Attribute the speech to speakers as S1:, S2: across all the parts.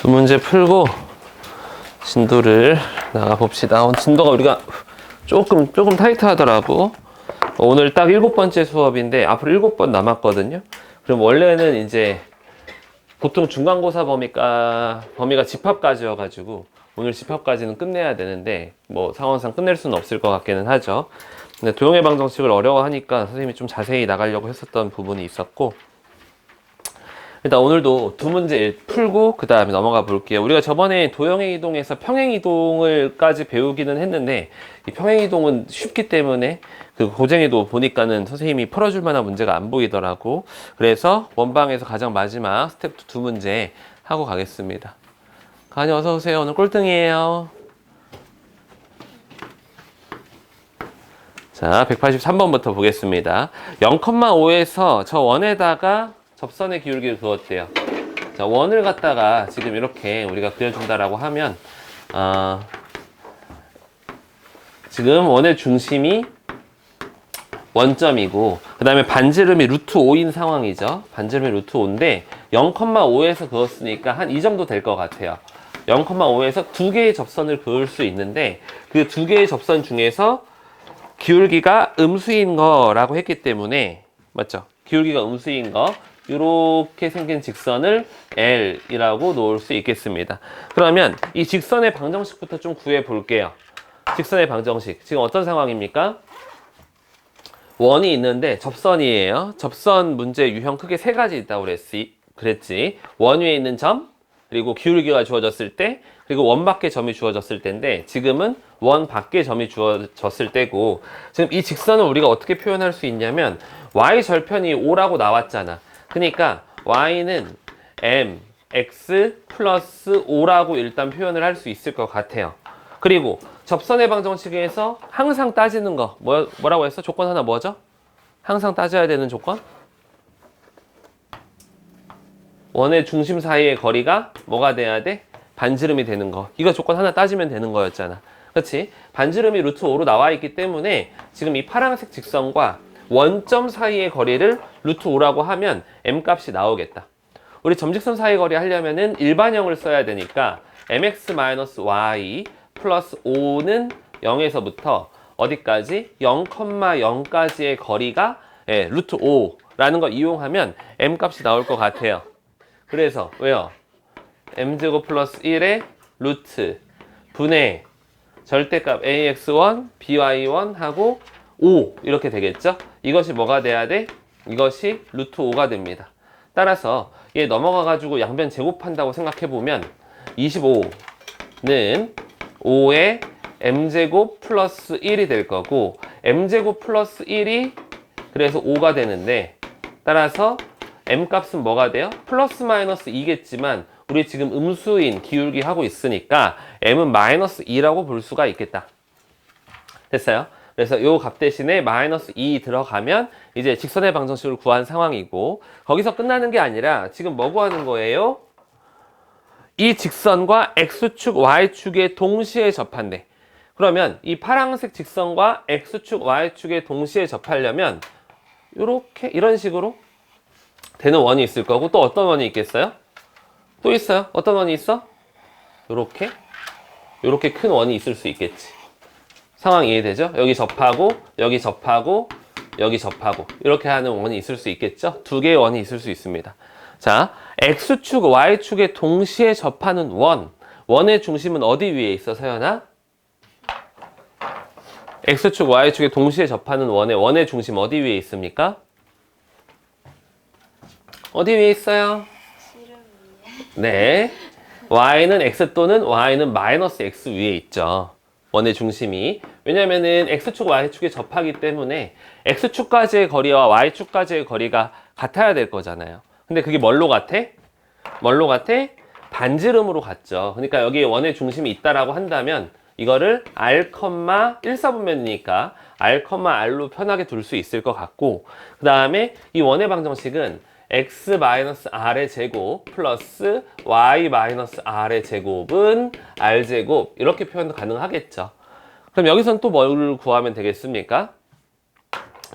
S1: 두 문제 풀고 진도를 나가 봅시다. 오늘 진도가 우리가 조금 타이트하더라고. 오늘 딱 7번째 수업인데 앞으로 7번 남았거든요. 그럼 원래는 이제 보통 중간고사 범위가 집합까지여가지고 오늘 집합까지는 끝내야 되는데 뭐 상황상 끝낼 수는 없을 것 같기는 하죠. 근데 도형의 방정식을 어려워하니까 선생님이 좀 자세히 나가려고 했었던 부분이 있었고, 일단 오늘도 두 문제 풀고 그 다음에 넘어가 볼게요. 우리가 저번에 도형의 이동에서 평행 이동을까지 배우기는 했는데 이 평행 이동은 쉽기 때문에 그 고쟁이도 보니까는 선생님이 풀어줄 만한 문제가 안 보이더라고. 그래서 원방에서 가장 마지막 스텝 2 문제 하고 가겠습니다. 가은이 어서 오세요. 오늘 꼴등이에요. 자, 183번부터 보겠습니다. 0,5에서 저 원에다가 접선의 기울기를 그었대요. 자, 원을 갖다가 지금 이렇게 우리가 그려준다라고 하면, 지금 원의 중심이 원점이고, 그 다음에 반지름이 루트 5인 상황이죠. 반지름이 루트 5인데, 0,5에서 그었으니까 한 이 정도 될 것 같아요. 0,5에서 두 개의 접선을 그을 수 있는데, 그 두 개의 접선 중에서 기울기가 음수인 거라고 했기 때문에, 맞죠? 기울기가 음수인 거. 이렇게 생긴 직선을 L이라고 놓을 수 있겠습니다. 그러면 이 직선의 방정식부터 좀 구해 볼게요. 직선의 방정식. 지금 어떤 상황입니까? 원이 있는데 접선이에요. 접선 문제 유형 크게 세 가지 있다고 그랬지. 원 위에 있는 점, 그리고 기울기가 주어졌을 때, 그리고 원 밖에 점이 주어졌을 때인데 지금은 원 밖에 점이 주어졌을 때고, 지금 이 직선을 우리가 어떻게 표현할 수 있냐면 y 절편이 5라고 나왔잖아. 그러니까 y는 mx 플러스 5라고 일단 표현을 할 수 있을 것 같아요. 그리고 접선의 방정식에서 항상 따지는 거 뭐라고 했어? 조건 하나 뭐죠? 항상 따져야 되는 조건? 원의 중심 사이의 거리가 뭐가 돼야 돼? 반지름이 되는 거. 이거 조건 하나 따지면 되는 거였잖아. 그렇지? 반지름이 루트 5로 나와 있기 때문에 지금 이 파란색 직선과 원점 사이의 거리를 루트 5라고 하면 m 값이 나오겠다. 우리 점직선 사이 거리 하려면은 일반형을 써야 되니까 mx-y 플러스 5는 0에서부터 어디까지? 0,0까지의 거리가 루트 5라는 거 이용하면 m 값이 나올 것 같아요. 그래서 왜요? m제곱 플러스 1의 루트 분의 절대값 ax1, by1 하고 5 이렇게 되겠죠? 이것이 뭐가 돼야 돼? 이것이 루트 5가 됩니다. 따라서 얘 넘어가가지고 양변 제곱한다고 생각해보면 25는 5의 m제곱 플러스 1이 될 거고, m제곱 플러스 1이 그래서 5가 되는데, 따라서 m 값은 뭐가 돼요? 플러스 마이너스 2겠지만 우리 지금 음수인 기울기 하고 있으니까 m은 마이너스 2라고 볼 수가 있겠다. 됐어요? 그래서 요 값 대신에 마이너스 2 들어가면 이제 직선의 방정식을 구한 상황이고, 거기서 끝나는 게 아니라 지금 뭐 구하는 거예요? 이 직선과 x축, y축에 동시에 접한대. 그러면 이 파란색 직선과 x축, y축에 동시에 접하려면 요렇게 이런 식으로 되는 원이 있을 거고, 또 어떤 원이 있겠어요? 또 있어요. 어떤 원이 있어? 요렇게 큰 원이 있을 수 있겠지. 상황 이해되죠? 여기 접하고 여기 접하고 여기 접하고 이렇게 하는 원이 있을 수 있겠죠? 두 개의 원이 있을 수 있습니다. 자, x축, y축에 동시에 접하는 원의 중심은 어디 위에 있어, 서연아? x축, y축에 동시에 접하는 원의 중심 어디 위에 있습니까? 어디 위에 있어요? 네, y는 x 또는 y는 마이너스 x 위에 있죠. 원의 중심이. 왜냐면은 x축, y축에 접하기 때문에 x축까지의 거리와 y축까지의 거리가 같아야 될 거잖아요. 근데 그게 뭘로 같아? 반지름으로 같죠. 그러니까 여기에 원의 중심이 있다라고 한다면 이거를 r,1사분면이니까 r,r로 편하게 둘 수 있을 것 같고, 그 다음에 이 원의 방정식은 x-r의 제곱 플러스 y-r의 제곱은 r제곱, 이렇게 표현도 가능하겠죠. 그럼 여기서는 또 뭘 구하면 되겠습니까?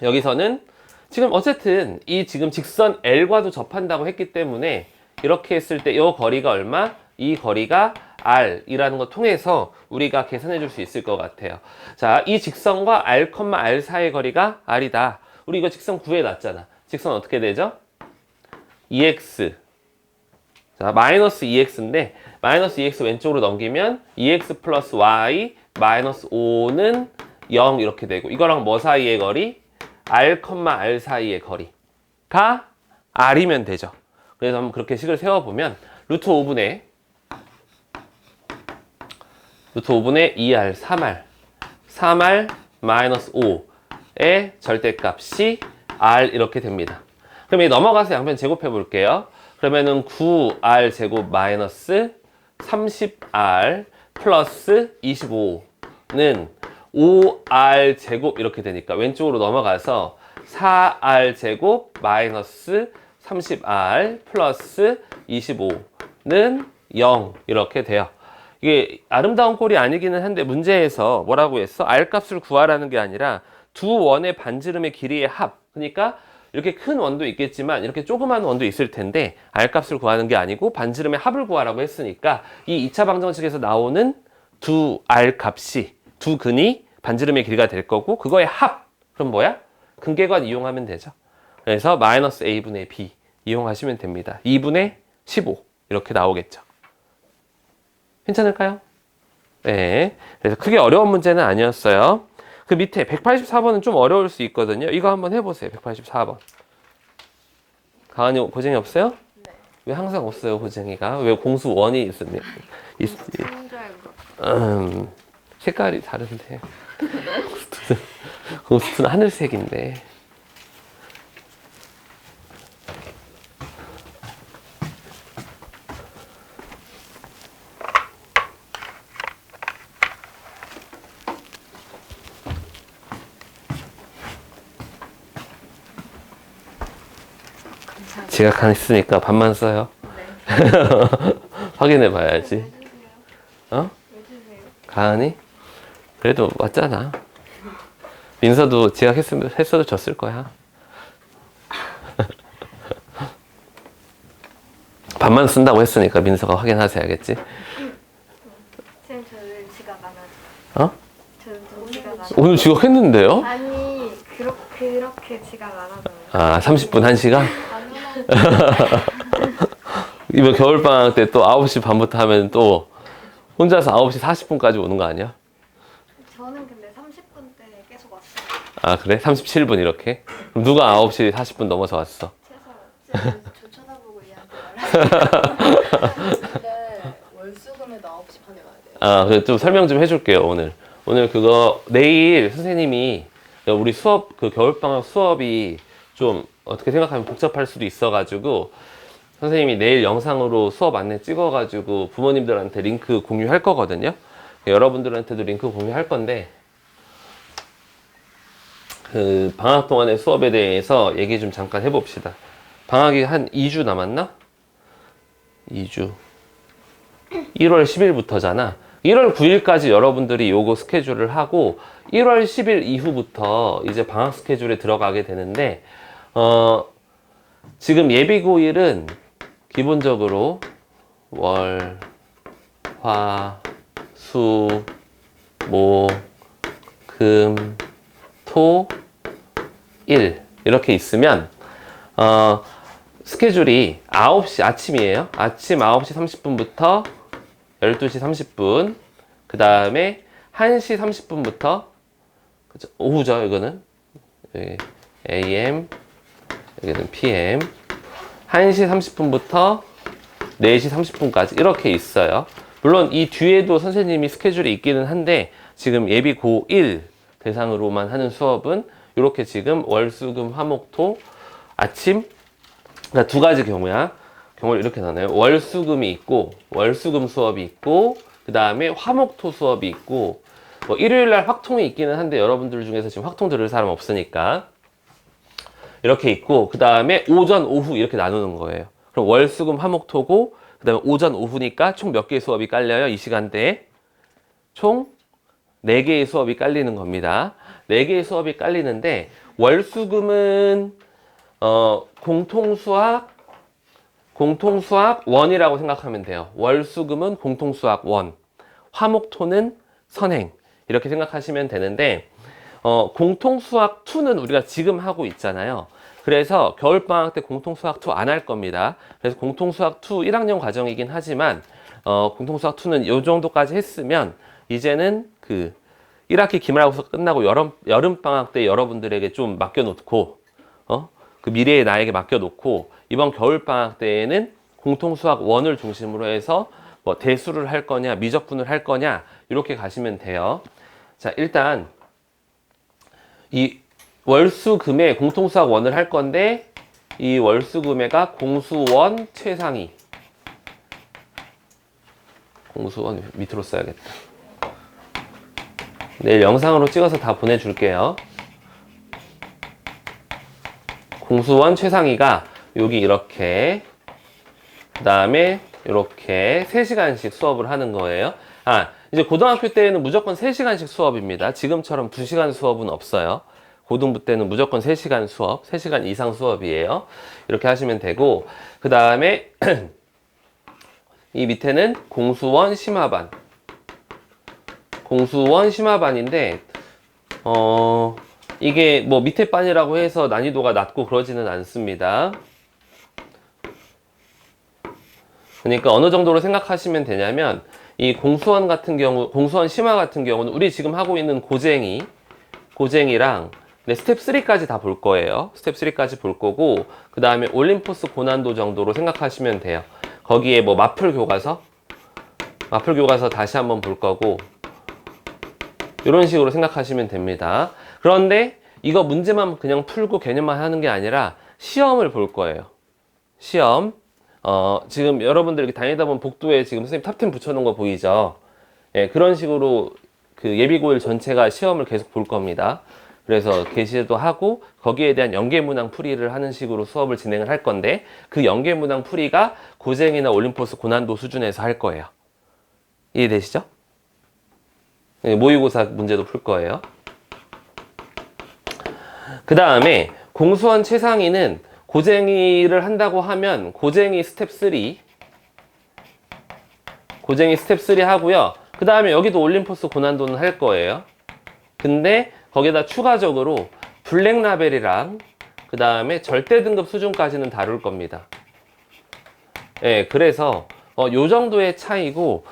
S1: 여기서는 지금 어쨌든 이 지금 직선 L과도 접한다고 했기 때문에 이렇게 했을 때 이 거리가 얼마? 이 거리가 R이라는 거 통해서 우리가 계산해 줄 수 있을 것 같아요. 자, 이 직선과 R, R 사이의 거리가 R이다. 우리 이거 직선 구해놨잖아. 직선 어떻게 되죠? 2x. 자, 마이너스 2x인데, 마이너스 2x 왼쪽으로 넘기면 2x 플러스 y 마이너스 5는 0 이렇게 되고, 이거랑 뭐 사이의 거리? R, R 사이의 거리가 R이면 되죠. 그래서 한번 그렇게 식을 세워보면, 루트 5분의 2R, 3R 마이너스 5의 절대값이 R 이렇게 됩니다. 그럼 이 넘어가서 양변 제곱해 볼게요. 그러면은 9R 제곱 마이너스 30R 플러스 25는 5R 제곱 이렇게 되니까 왼쪽으로 넘어가서 4R 제곱 마이너스 30R 플러스 25는 0 이렇게 돼요. 이게 아름다운 꼴이 아니기는 한데 문제에서 뭐라고 했어? R 값을 구하라는 게 아니라 두 원의 반지름의 길이의 합. 그러니까 이렇게 큰 원도 있겠지만 이렇게 조그만 원도 있을 텐데 R 값을 구하는 게 아니고 반지름의 합을 구하라고 했으니까 이 2차 방정식에서 나오는 두 R 값이 두 근이 반지름의 길이가 될 거고 그거의 합. 그럼 뭐야? 근계관 이용하면 되죠. 그래서 마이너스 A분의 B 이용하시면 됩니다. 2분의 15 이렇게 나오겠죠. 괜찮을까요? 네. 그래서 크게 어려운 문제는 아니었어요. 그 밑에 184번은 좀 어려울 수 있거든요. 이거 한번 해보세요. 184번. 가은이 고쟁이 없어요?
S2: 네.
S1: 왜 항상 없어요, 고쟁이가? 왜 공수 원이 있습니까? 색깔이 다른데. 공수는 하늘색인데. 지각한 있으니까 반만 써요.
S2: 네.
S1: 확인해 봐야지. 어?
S2: 왜 주세요?
S1: 가은이? 그래도 왔잖아. 민서도 지각했어도 졌을 거야. 반만 쓴다고 했으니까 민서가 확인하셔야겠지.
S2: 쌤 저는 지각 안 하죠.
S1: 어?
S2: 저는 지각 안 하죠.
S1: 오늘 지각했는데요?
S2: 아니 그렇게 지각 안 하잖아요.
S1: 아, 30분 1시간?
S2: 당연하죠.
S1: 이번 겨울방학 때 또 9시 반부터 하면 또 혼자서 9시 40분까지 오는 거 아니야?
S2: 저는 근데 30분 때 계속 왔어요.
S1: 아, 그래? 37분 이렇게? 그럼 누가 9시 40분 넘어서 왔어?
S2: 최소 저 쳐다보고 얘한테 말하죠.
S3: 근데 월수금에도 9시 반에 가야 돼요.
S1: 아, 그래 좀 설명 좀 해줄게요, 오늘. 오늘 그거, 내일 선생님이 우리 수업, 그 겨울방학 수업이 좀 어떻게 생각하면 복잡할 수도 있어가지고 선생님이 내일 영상으로 수업 안내 찍어가지고 부모님들한테 링크 공유할 거거든요. 여러분들한테도 링크 공유할 건데 그 방학 동안의 수업에 대해서 얘기 좀 잠깐 해봅시다. 방학이 한 2주 남았나? 2주. 1월 10일부터잖아. 1월 9일까지 여러분들이 요거 스케줄을 하고 1월 10일 이후부터 이제 방학 스케줄에 들어가게 되는데 지금 예비고일은 기본적으로 월, 화, 수, 목, 금, 토, 일 이렇게 있으면 스케줄이 9시 아침이에요. 아침 9시 30분부터 12시 30분 그 다음에 1시 30분부터 그쵸? 오후죠. 이거는 여기 AM 여기는 PM 1시 30분부터 4시 30분까지 이렇게 있어요. 물론 이 뒤에도 선생님이 스케줄이 있기는 한데 지금 예비 고1 대상으로만 하는 수업은 이렇게 지금 월, 수, 금, 화, 목, 토 아침 그러니까 두 가지 경우야. 경우를 이렇게 나눠요. 월, 수, 금이 있고 월, 수, 금 수업이 있고 그 다음에 화, 목, 토 수업이 있고 뭐 일요일날 확통이 있기는 한데 여러분들 중에서 지금 확통 들을 사람 없으니까 이렇게 있고 그 다음에 오전, 오후 이렇게 나누는 거예요. 그럼 월, 수, 금, 화, 목, 토고 그 다음에 오전, 오후니까 총 몇 개의 수업이 깔려요? 이 시간대에 총 4개의 수업이 깔리는 겁니다. 4개의 수업이 깔리는데 월, 수, 금은 공통수학 공통수학 1이라고 생각하면 돼요. 월수금은 공통수학 1, 화목토는 선행 이렇게 생각하시면 되는데 공통수학 2는 우리가 지금 하고 있잖아요. 그래서 겨울방학 때 공통수학 2 안 할 겁니다. 그래서 공통수학 2 1학년 과정이긴 하지만 공통수학 2는 이 정도까지 했으면 이제는 그 1학기 기말고사 끝나고 여름방학 때 여러분들에게 좀 맡겨놓고 그 미래의 나에게 맡겨놓고 이번 겨울방학 때에는 공통수학 1을 중심으로 해서 뭐 대수를 할 거냐 미적분을 할 거냐 이렇게 가시면 돼요. 자, 일단 이 월수금에 공통수학 1을 할 건데 이 월수금에가 공수1 최상위 공수1 밑으로 써야겠다. 내일 영상으로 찍어서 다 보내줄게요. 공수1 최상위가 여기 이렇게 그 다음에 이렇게 3시간씩 수업을 하는 거예요. 이제 고등학교 때는 무조건 3시간씩 수업입니다. 지금처럼 2시간 수업은 없어요. 고등부 때는 무조건 3시간 수업, 3시간 이상 수업이에요. 이렇게 하시면 되고 그 다음에 이 밑에는 공수1 심화반 공수1 심화반인데 이게 뭐 밑에 반이라고 해서 난이도가 낮고 그러지는 않습니다. 그러니까 어느 정도로 생각하시면 되냐면 이 공수원 같은 경우, 공수원 심화 같은 경우는 우리 지금 하고 있는 고쟁이랑 스텝 3까지 다 볼 거예요. 스텝 3까지 볼 거고 그 다음에 올림포스 고난도 정도로 생각하시면 돼요. 거기에 뭐 마플 교과서 다시 한번 볼 거고 이런 식으로 생각하시면 됩니다. 그런데 이거 문제만 그냥 풀고 개념만 하는 게 아니라 시험을 볼 거예요. 시험. 지금 여러분들 이렇게 다니다 보면 복도에 지금 선생님 탑10 붙여놓은 거 보이죠? 예, 그런 식으로 그 예비고일 전체가 시험을 계속 볼 겁니다. 그래서 게시도 하고 거기에 대한 연계문항 풀이를 하는 식으로 수업을 진행을 할 건데 그 연계문항 풀이가 고쟁이나 올림포스 고난도 수준에서 할 거예요. 이해되시죠? 예, 모의고사 문제도 풀 거예요. 그 다음에 공수원 최상위는 고쟁이를 한다고 하면 고쟁이 스텝 3 하고요. 그 다음에 여기도 올림포스 고난도는 할 거예요. 근데 거기다 추가적으로 블랙라벨이랑 그 다음에 절대 등급 수준까지는 다룰 겁니다. 예, 그래서 요 정도의 차이고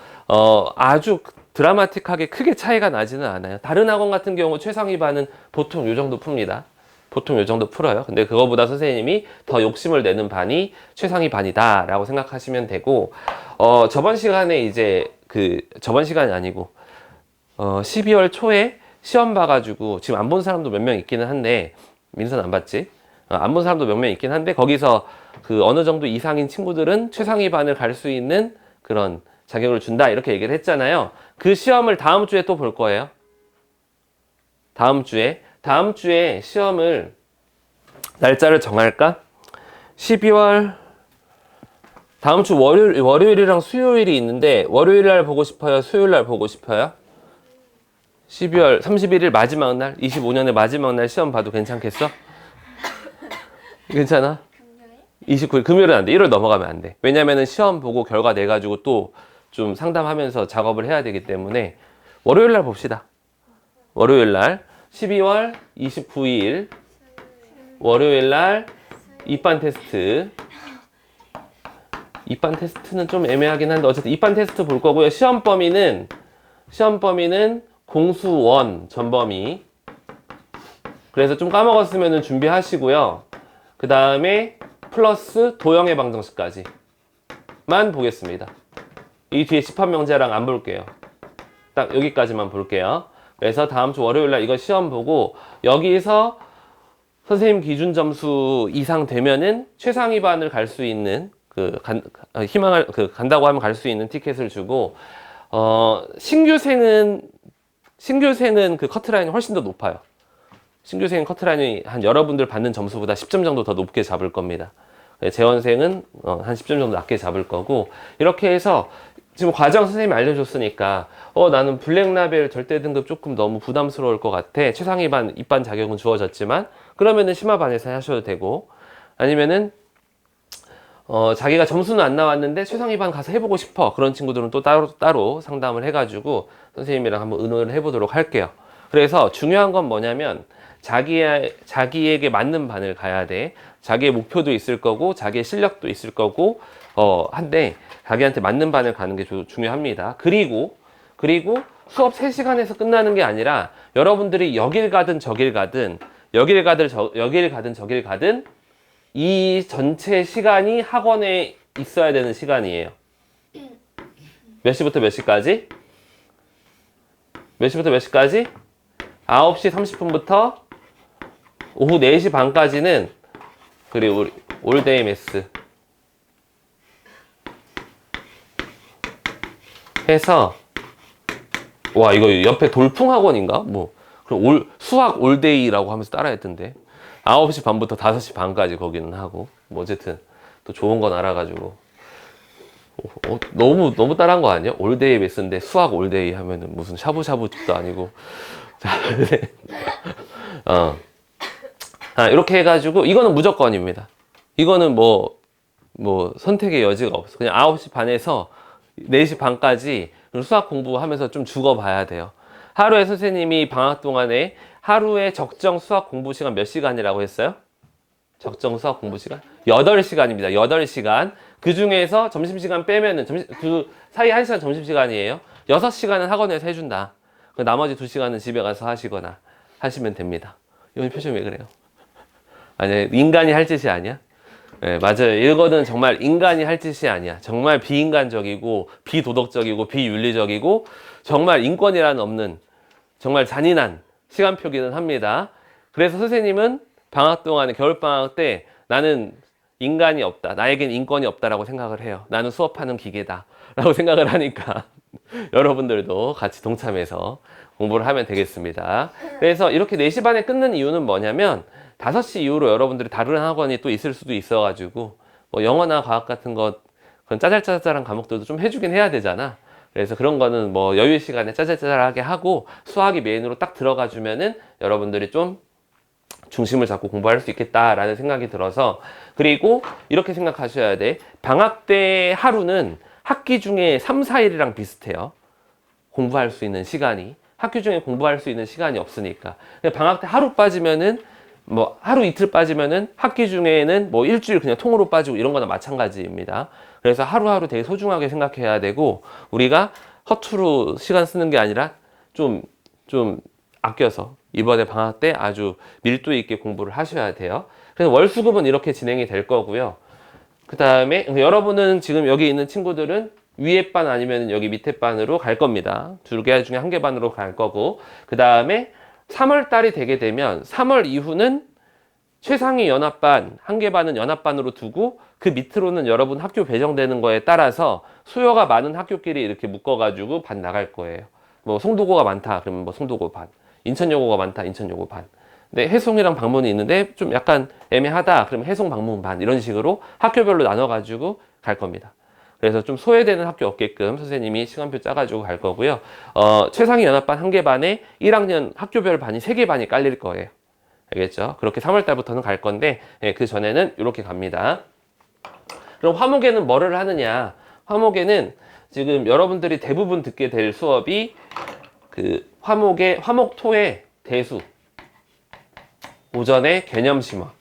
S1: 아주 드라마틱하게 크게 차이가 나지는 않아요. 다른 학원 같은 경우 최상위반은 보통 요 정도 풉니다. 보통 요 정도 풀어요. 근데 그거보다 선생님이 더 욕심을 내는 반이 최상위 반이다 라고 생각하시면 되고 저번 시간에 이제 저번 시간이 아니고 12월 초에 시험 봐가지고 지금 안 본 사람도 몇 명 있기는 한데 민선 안 봤지? 안 본 사람도 몇 명 있긴 한데 거기서 그 어느 정도 이상인 친구들은 최상위 반을 갈 수 있는 그런 자격을 준다 이렇게 얘기를 했잖아요. 그 시험을 다음 주에 또 볼 거예요. 다음 주에 시험을 날짜를 정할까? 12월 다음 주 월요일이랑 수요일이 있는데 월요일 날 보고 싶어요? 수요일 날 보고 싶어요? 12월 31일 마지막 날, 25년의 마지막 날 시험 봐도 괜찮겠어? 괜찮아? 29일 금요일은 안 돼. 1월 넘어가면 안 돼. 왜냐면은 시험 보고 결과 내 가지고 또 좀 상담하면서 작업을 해야 되기 때문에 월요일 날 봅시다. 월요일 날 12월 29일 월요일 날 입반 테스트. 입반 테스트는 좀 애매하긴 한데 어쨌든 입반 테스트 볼 거고요. 시험 범위는 공수1 전범위. 그래서 좀 까먹었으면 준비하시고요. 그 다음에 플러스 도형의 방정식까지만 보겠습니다. 이 뒤에 집합명제랑 안 볼게요. 딱 여기까지만 볼게요. 그래서 다음 주 월요일 날 이거 시험 보고 여기서 선생님 기준 점수 이상 되면은 최상위반을 갈 수 있는 간다고 하면 갈 수 있는 티켓을 주고 신규생은 그 커트라인이 훨씬 더 높아요. 신규생 커트라인이 한 여러분들 받는 점수보다 10점 정도 더 높게 잡을 겁니다. 재원생은 한 10점 정도 낮게 잡을 거고 이렇게 해서 지금 과정 선생님이 알려줬으니까 나는 블랙라벨 절대 등급 조금 너무 부담스러울 것 같아. 최상위반 입반 자격은 주어졌지만 그러면은 심화반에서 하셔도 되고 아니면은 자기가 점수는 안 나왔는데 최상위 반 가서 해보고 싶어. 그런 친구들은 또 따로 상담을 해가지고 선생님이랑 한번 의논을 해보도록 할게요. 그래서 중요한 건 뭐냐면 자기에게 맞는 반을 가야 돼. 자기의 목표도 있을 거고 자기의 실력도 있을 거고 한데 자기한테 맞는 반을 가는 게 중요합니다. 그리고 수업 3시간에서 끝나는 게 아니라 여러분들이 여길 가든 저길 가든 저길 가든 이 전체 시간이 학원에 있어야 되는 시간이에요. 몇 시부터 몇 시까지? 몇 시부터 몇 시까지? 9시 30분부터 오후 4시 반까지는 그리고 우리 올데이 매스 해서 와 이거 옆에 돌풍 학원인가? 뭐 그럼 수학 올데이라고 하면서 따라했던데 9시 반부터 5시 반까지 거기는 하고 뭐 어쨌든 또 좋은 건 알아가지고 너무 따라한 거 아니야? 올데이 매스인데 수학 올데이 하면은 무슨 샤브샤브 집도 아니고 자 이렇게 해가지고 이거는 무조건입니다. 이거는 뭐 선택의 여지가 없어. 그냥 9시 반에서 4시 반까지 수학 공부하면서 좀 죽어봐야 돼요. 하루에 선생님이 방학 동안에 하루에 적정 수학 공부 시간 몇 시간이라고 했어요? 적정 수학 공부 시간? 8시간입니다. 8시간. 그 중에서 점심시간 빼면은 그 사이 1시간 점심시간이에요. 6시간은 학원에서 해준다. 나머지 2시간은 집에 가서 하시거나 하시면 됩니다. 이건 표정이 왜 그래요? 아니, 인간이 할 짓이 아니야? 네, 맞아요. 이거는 정말 인간이 할 짓이 아니야. 정말 비인간적이고, 비도덕적이고, 비윤리적이고, 정말 인권이란 없는, 정말 잔인한 시간표기는 합니다. 그래서 선생님은 방학 동안에, 겨울방학 때 나는 인간이 없다. 나에겐 인권이 없다라고 생각을 해요. 나는 수업하는 기계다. 라고 생각을 하니까 여러분들도 같이 동참해서 공부를 하면 되겠습니다. 그래서 이렇게 4시 반에 끊는 이유는 뭐냐면 5시 이후로 여러분들이 다른 학원이 또 있을 수도 있어가지고 뭐 영어나 과학 같은 것 그런 짜잘짜잘한 과목들도 좀 해주긴 해야 되잖아. 그래서 그런 거는 뭐 여유 시간에 짜잘짜잘하게 하고 수학이 메인으로 딱 들어가 주면은 여러분들이 좀 중심을 잡고 공부할 수 있겠다라는 생각이 들어서 그리고 이렇게 생각하셔야 돼. 방학 때 하루는 학기 중에 3, 4일이랑 비슷해요. 공부할 수 있는 시간이. 학교 중에 공부할 수 있는 시간이 없으니까. 방학 때 하루 빠지면은 뭐 하루 이틀 빠지면은 학기 중에는 뭐 일주일 그냥 통으로 빠지고 이런 거나 마찬가지입니다. 그래서 하루하루 되게 소중하게 생각해야 되고 우리가 허투루 시간 쓰는 게 아니라 좀 아껴서 이번에 방학 때 아주 밀도 있게 공부를 하셔야 돼요. 그래서 월수급은 이렇게 진행이 될 거고요. 그 다음에 여러분은 지금 여기 있는 친구들은 위에 반 아니면 여기 밑에 반으로 갈 겁니다. 2개 중에 1개 반으로 갈 거고 그 다음에 3월 달이 되게 되면 3월 이후는 최상위 연합반, 1개 반은 연합반으로 두고 그 밑으로는 여러분 학교 배정되는 거에 따라서 수요가 많은 학교끼리 이렇게 묶어가지고 반 나갈 거예요. 뭐 송도고가 많다 그러면 뭐 송도고 반, 인천여고가 많다 인천여고 반. 근데 해송이랑 방문이 있는데 좀 약간 애매하다 그러면 해송 방문 반 이런 식으로 학교별로 나눠가지고 갈 겁니다. 그래서 좀 소외되는 학교 없게끔 선생님이 시간표 짜가지고 갈 거고요. 최상위 연합반 1개 반에 1학년 학교별 반이 3개 반이 깔릴 거예요. 알겠죠? 그렇게 3월 달부터는 갈 건데 그 전에는 이렇게 갑니다. 그럼 화목에는 뭐를 하느냐? 화목에는 지금 여러분들이 대부분 듣게 될 수업이 그 화목토의 대수, 오전에 개념 심화,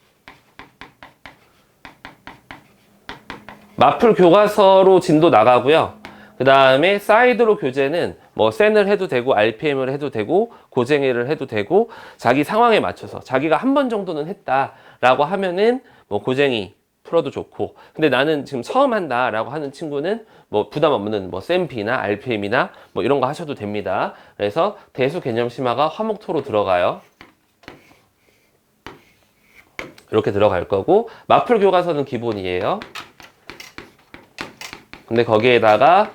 S1: 마플 교과서로 진도 나가고요. 그 다음에 사이드로 교재는 뭐 센을 해도 되고 RPM을 해도 되고 고쟁이를 해도 되고 자기 상황에 맞춰서 자기가 한 번 정도는 했다라고 하면은 뭐 고쟁이 풀어도 좋고 근데 나는 지금 처음 한다라고 하는 친구는 뭐 부담 없는 뭐 쌤P나 RPM이나 뭐 이런 거 하셔도 됩니다. 그래서 대수 개념 심화가 화목토로 들어가요. 이렇게 들어갈 거고 마플 교과서는 기본이에요. 근데 거기에다가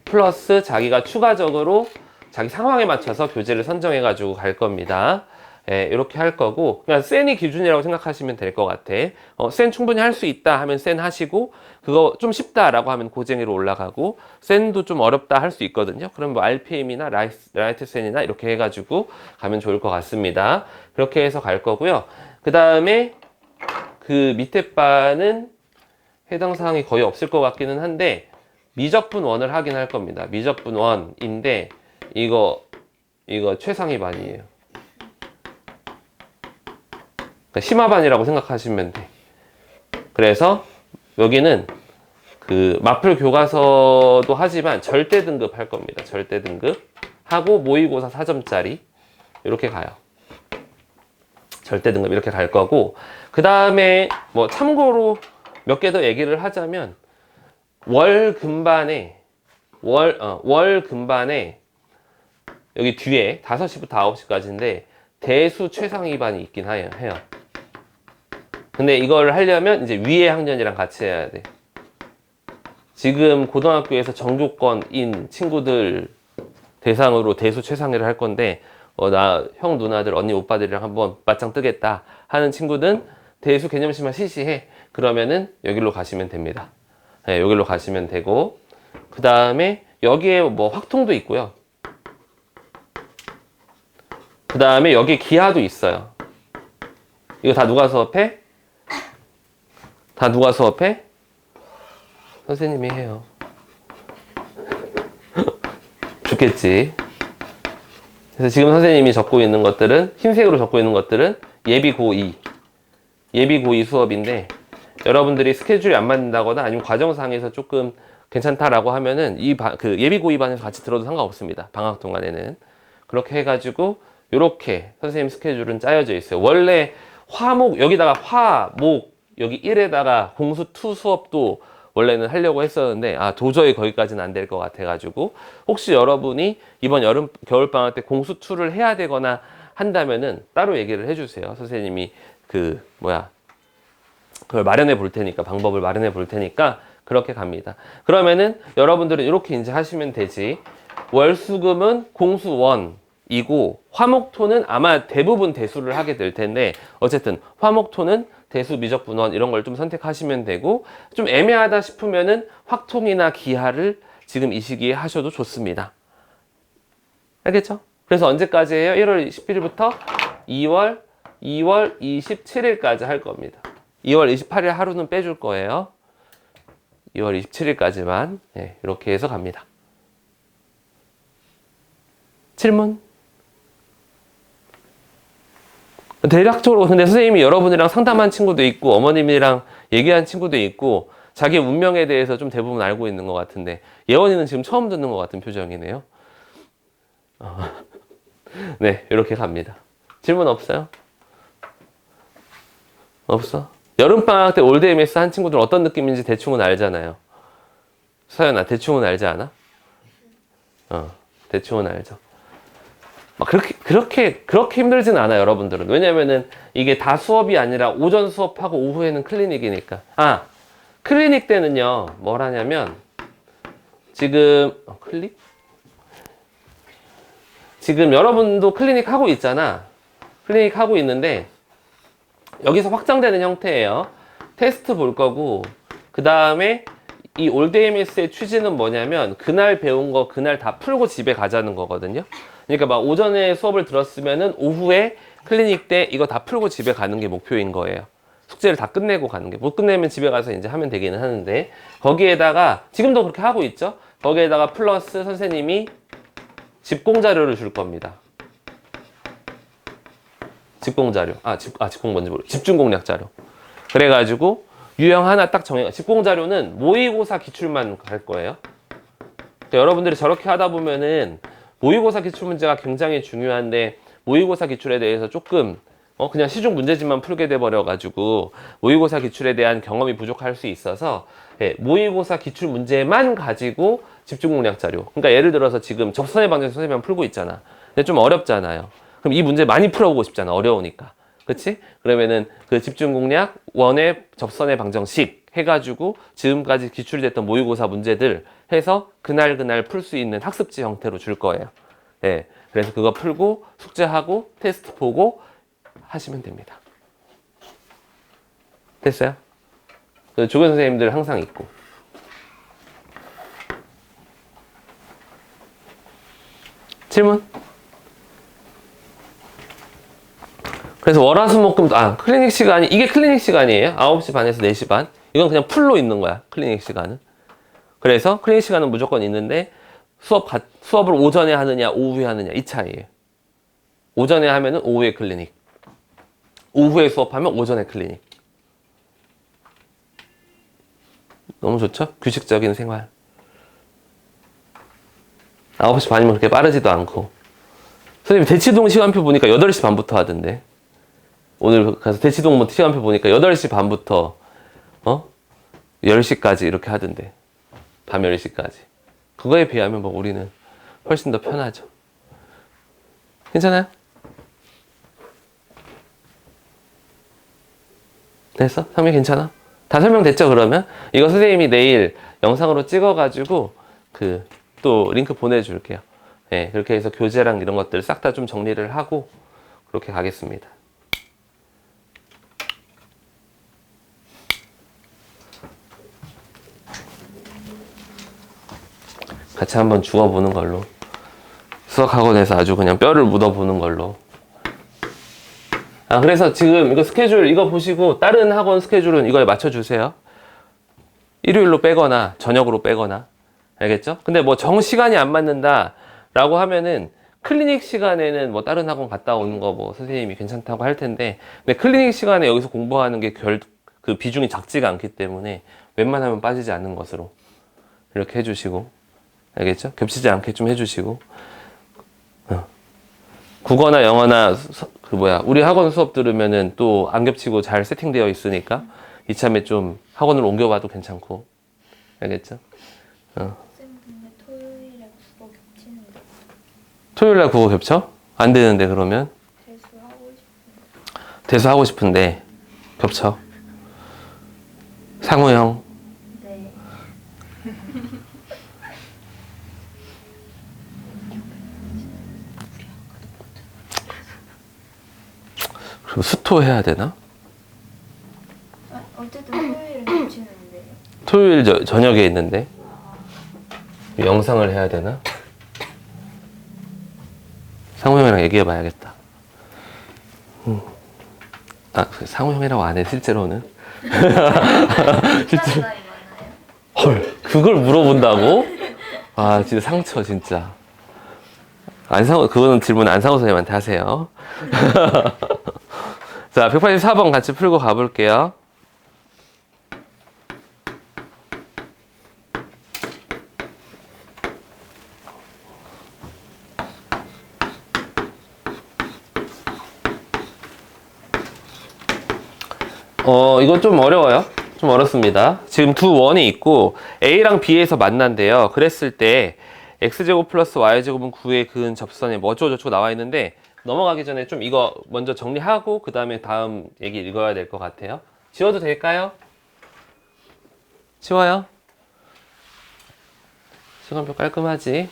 S1: 플러스 자기가 추가적으로 자기 상황에 맞춰서 교재를 선정해 가지고 갈 겁니다. 예, 이렇게 할 거고 그냥 센이 기준이라고 생각하시면 될 것 같아. 센 충분히 할 수 있다 하면 센 하시고 그거 좀 쉽다라고 하면 고쟁이로 올라가고 센도 좀 어렵다 할 수 있거든요. 그럼 뭐 RPM이나 라이트 센이나 이렇게 해가지고 가면 좋을 것 같습니다. 그렇게 해서 갈 거고요. 그 다음에 그 밑에 바는 해당 사항이 거의 없을 것 같기는 한데 미적분 원을 하긴 할 겁니다. 미적분 원인데 이거 최상위반이에요. 그러니까 심화반이라고 생각하시면 돼. 그래서 여기는 그 마플 교과서도 하지만 절대 등급 할 겁니다. 절대 등급 하고 모의고사 4점짜리 이렇게 가요. 절대 등급 이렇게 갈 거고, 그 다음에 뭐 참고로 몇 개 더 얘기를 하자면 월 근반에 여기 뒤에 5시부터 9시까지인데 대수 최상위반이 있긴 해요. 근데 이걸 하려면 이제 위에 학년이랑 같이 해야 돼. 지금 고등학교에서 정교권인 친구들 대상으로 대수 최상위를 할 건데 나 형 누나들 언니 오빠들이랑 한번 맞짱 뜨겠다 하는 친구는 대수 개념식만 시시해. 그러면은 여기로 가시면 됩니다. 네, 여기로 가시면 되고, 그 다음에 여기에 뭐 확통도 있고요. 그 다음에 여기 기하도 있어요. 이거 다 누가 수업해? 다 누가 수업해? 선생님이 해요. 좋겠지. 그래서 지금 선생님이 적고 있는 것들은, 흰색으로 적고 있는 것들은 예비 고2 수업인데, 여러분들이 스케줄이 안 맞는다거나 아니면 과정상에서 조금 괜찮다라고 하면은 그 예비 고2 반에서 같이 들어도 상관없습니다. 방학 동안에는. 그렇게 해가지고 요렇게 선생님 스케줄은 짜여져 있어요. 원래 여기다가 화목 여기 1에다가 공수 2 수업도 원래는 하려고 했었는데 도저히 거기까지는 안 될 것 같아가지고, 혹시 여러분이 이번 겨울방학 때 공수 2를 해야 되거나 한다면은 따로 얘기를 해주세요. 선생님이 그걸 마련해 볼 테니까, 방법을 마련해 볼 테니까 그렇게 갑니다. 그러면은 여러분들은 이렇게 이제 하시면 되지. 월수금은 공수 1이고 화목토는 아마 대부분 대수를 하게 될 텐데, 어쨌든 화목토는 대수 미적분 1 이런 걸 좀 선택하시면 되고, 좀 애매하다 싶으면은 확통이나 기하를 지금 이 시기에 하셔도 좋습니다. 알겠죠? 그래서 언제까지예요? 1월 11일부터 2월 27일까지 할 겁니다. 2월 28일 하루는 빼줄 거예요. 2월 27일까지만 이렇게 해서 갑니다. 질문? 대략적으로 근데 선생님이 여러분이랑 상담한 친구도 있고 어머님이랑 얘기한 친구도 있고 자기 운명에 대해서 좀 대부분 알고 있는 것 같은데, 예원이는 지금 처음 듣는 것 같은 표정이네요. 네, 이렇게 갑니다. 질문 없어요? 없어? 여름방학 때 올드MS 한 친구들 어떤 느낌인지 대충은 알잖아요. 서연아, 대충은 알지 않아? 대충은 알죠. 막 그렇게 힘들진 않아요, 여러분들은. 왜냐면은 이게 다 수업이 아니라 오전 수업하고 오후에는 클리닉이니까. 클리닉 때는요, 뭘 하냐면, 지금 여러분도 클리닉 하고 있잖아. 클리닉 하고 있는데, 여기서 확장되는 형태예요. 테스트 볼 거고, 그 다음에 이 올드MS의 취지는 뭐냐면 그날 배운 거 그날 다 풀고 집에 가자는 거거든요. 그러니까 막 오전에 수업을 들었으면은 오후에 클리닉 때 이거 다 풀고 집에 가는 게 목표인 거예요. 숙제를 다 끝내고 가는 게. 못 끝내면 집에 가서 이제 하면 되기는 하는데, 거기에다가 지금도 그렇게 하고 있죠. 거기에다가 플러스 선생님이 집공 자료를 줄 겁니다. 집공 자료. 집공 뭔지 모르겠어요. 집중 공략 자료. 그래가지고 유형 하나 딱 정해. 집공 자료는 모의고사 기출만 갈 거예요. 여러분들이 저렇게 하다 보면은 모의고사 기출 문제가 굉장히 중요한데, 모의고사 기출에 대해서 조금 그냥 시중 문제집만 풀게 돼 버려가지고 모의고사 기출에 대한 경험이 부족할 수 있어서, 모의고사 기출 문제만 가지고 집중 공략 자료. 그러니까 예를 들어서 지금 접선의 방정 선생님만 풀고 있잖아. 근데 좀 어렵잖아요. 그럼 이 문제 많이 풀어보고 싶잖아. 어려우니까. 그치? 그러면은 그 집중 공략 원의 접선의 방정식 해가지고 지금까지 기출됐던 모의고사 문제들 해서 그날 풀 수 있는 학습지 형태로 줄 거예요. 그래서 그거 풀고 숙제하고 테스트 보고 하시면 됩니다. 됐어요? 조교 선생님들 항상 있고. 질문? 그래서 월화수목금 클리닉 시간이, 이게 클리닉 시간이에요. 9시 반에서 4시 반. 이건 그냥 풀로 있는 거야, 클리닉 시간은. 그래서 클리닉 시간은 무조건 있는데 수업을 오전에 하느냐 오후에 하느냐 이 차이예요. 오전에 하면은 오후에 클리닉, 오후에 수업하면 오전에 클리닉. 너무 좋죠? 규칙적인 생활. 9시 반이면 그렇게 빠르지도 않고. 선생님 대치동 시간표 보니까 8시 반부터 하던데. 오늘 가서 대치동 시간표 보니까 8시 반부터 10시까지 이렇게 하던데. 밤 10시까지. 그거에 비하면 뭐 우리는 훨씬 더 편하죠. 괜찮아요? 됐어? 설명 괜찮아? 다 설명됐죠, 그러면? 이거 선생님이 내일 영상으로 찍어가지고, 또 링크 보내줄게요. 네, 그렇게 해서 교재랑 이런 것들 싹 다 좀 정리를 하고, 그렇게 가겠습니다. 같이 한번 죽어보는 걸로. 수학학원에서 아주 그냥 뼈를 묻어보는 걸로. 그래서 지금 이거 스케줄 이거 보시고 다른 학원 스케줄은 이거에 맞춰주세요. 일요일로 빼거나 저녁으로 빼거나. 알겠죠? 근데 뭐 정시간이 안 맞는다 라고 하면은 클리닉 시간에는 뭐 다른 학원 갔다 오는 거 뭐 선생님이 괜찮다고 할 텐데, 근데 클리닉 시간에 여기서 공부하는 게 그 비중이 작지가 않기 때문에 웬만하면 빠지지 않는 것으로 이렇게 해주시고, 알겠죠? 겹치지 않게 좀 해주시고, 국어나 영어나 우리 학원 수업 들으면은 또 안 겹치고 잘 세팅되어 있으니까 이참에 좀 학원을 옮겨봐도 괜찮고. 알겠죠?
S2: 쌤 근데 토요일에 수업 겹치는데
S1: 토요일날 국어 겹쳐? 안 되는데 그러면? 대수하고 싶은데 겹쳐. 상우 형.
S2: 네.
S1: 그럼 수토 해야 되나?
S2: 어쨌든 토요일은 겹치는데.
S1: 토요일 저녁에 있는데 영상을 해야 되나? 상우 형이랑 얘기해 봐야겠다. 상우 형이라고 안 해, 실제로는.
S2: 실제로 나이 많아요?
S1: 헐, 그걸 물어본다고? 아, 진짜 상처, 진짜. 그거는 질문 안상우 선생님한테 하세요. 자, 184번 같이 풀고 가볼게요. 이건 좀 어려워요. 좀 어렵습니다. 지금 두 원이 있고 A랑 B에서 만난대요. 그랬을 때 X제곱 플러스 Y제곱은 9의 근 접선에 뭐 어쩌고저쩌고 나와 있는데, 넘어가기 전에 좀 이거 먼저 정리하고 그 다음에 다음 얘기 읽어야 될 것 같아요. 지워도 될까요? 지워요? 시간표 깔끔하지?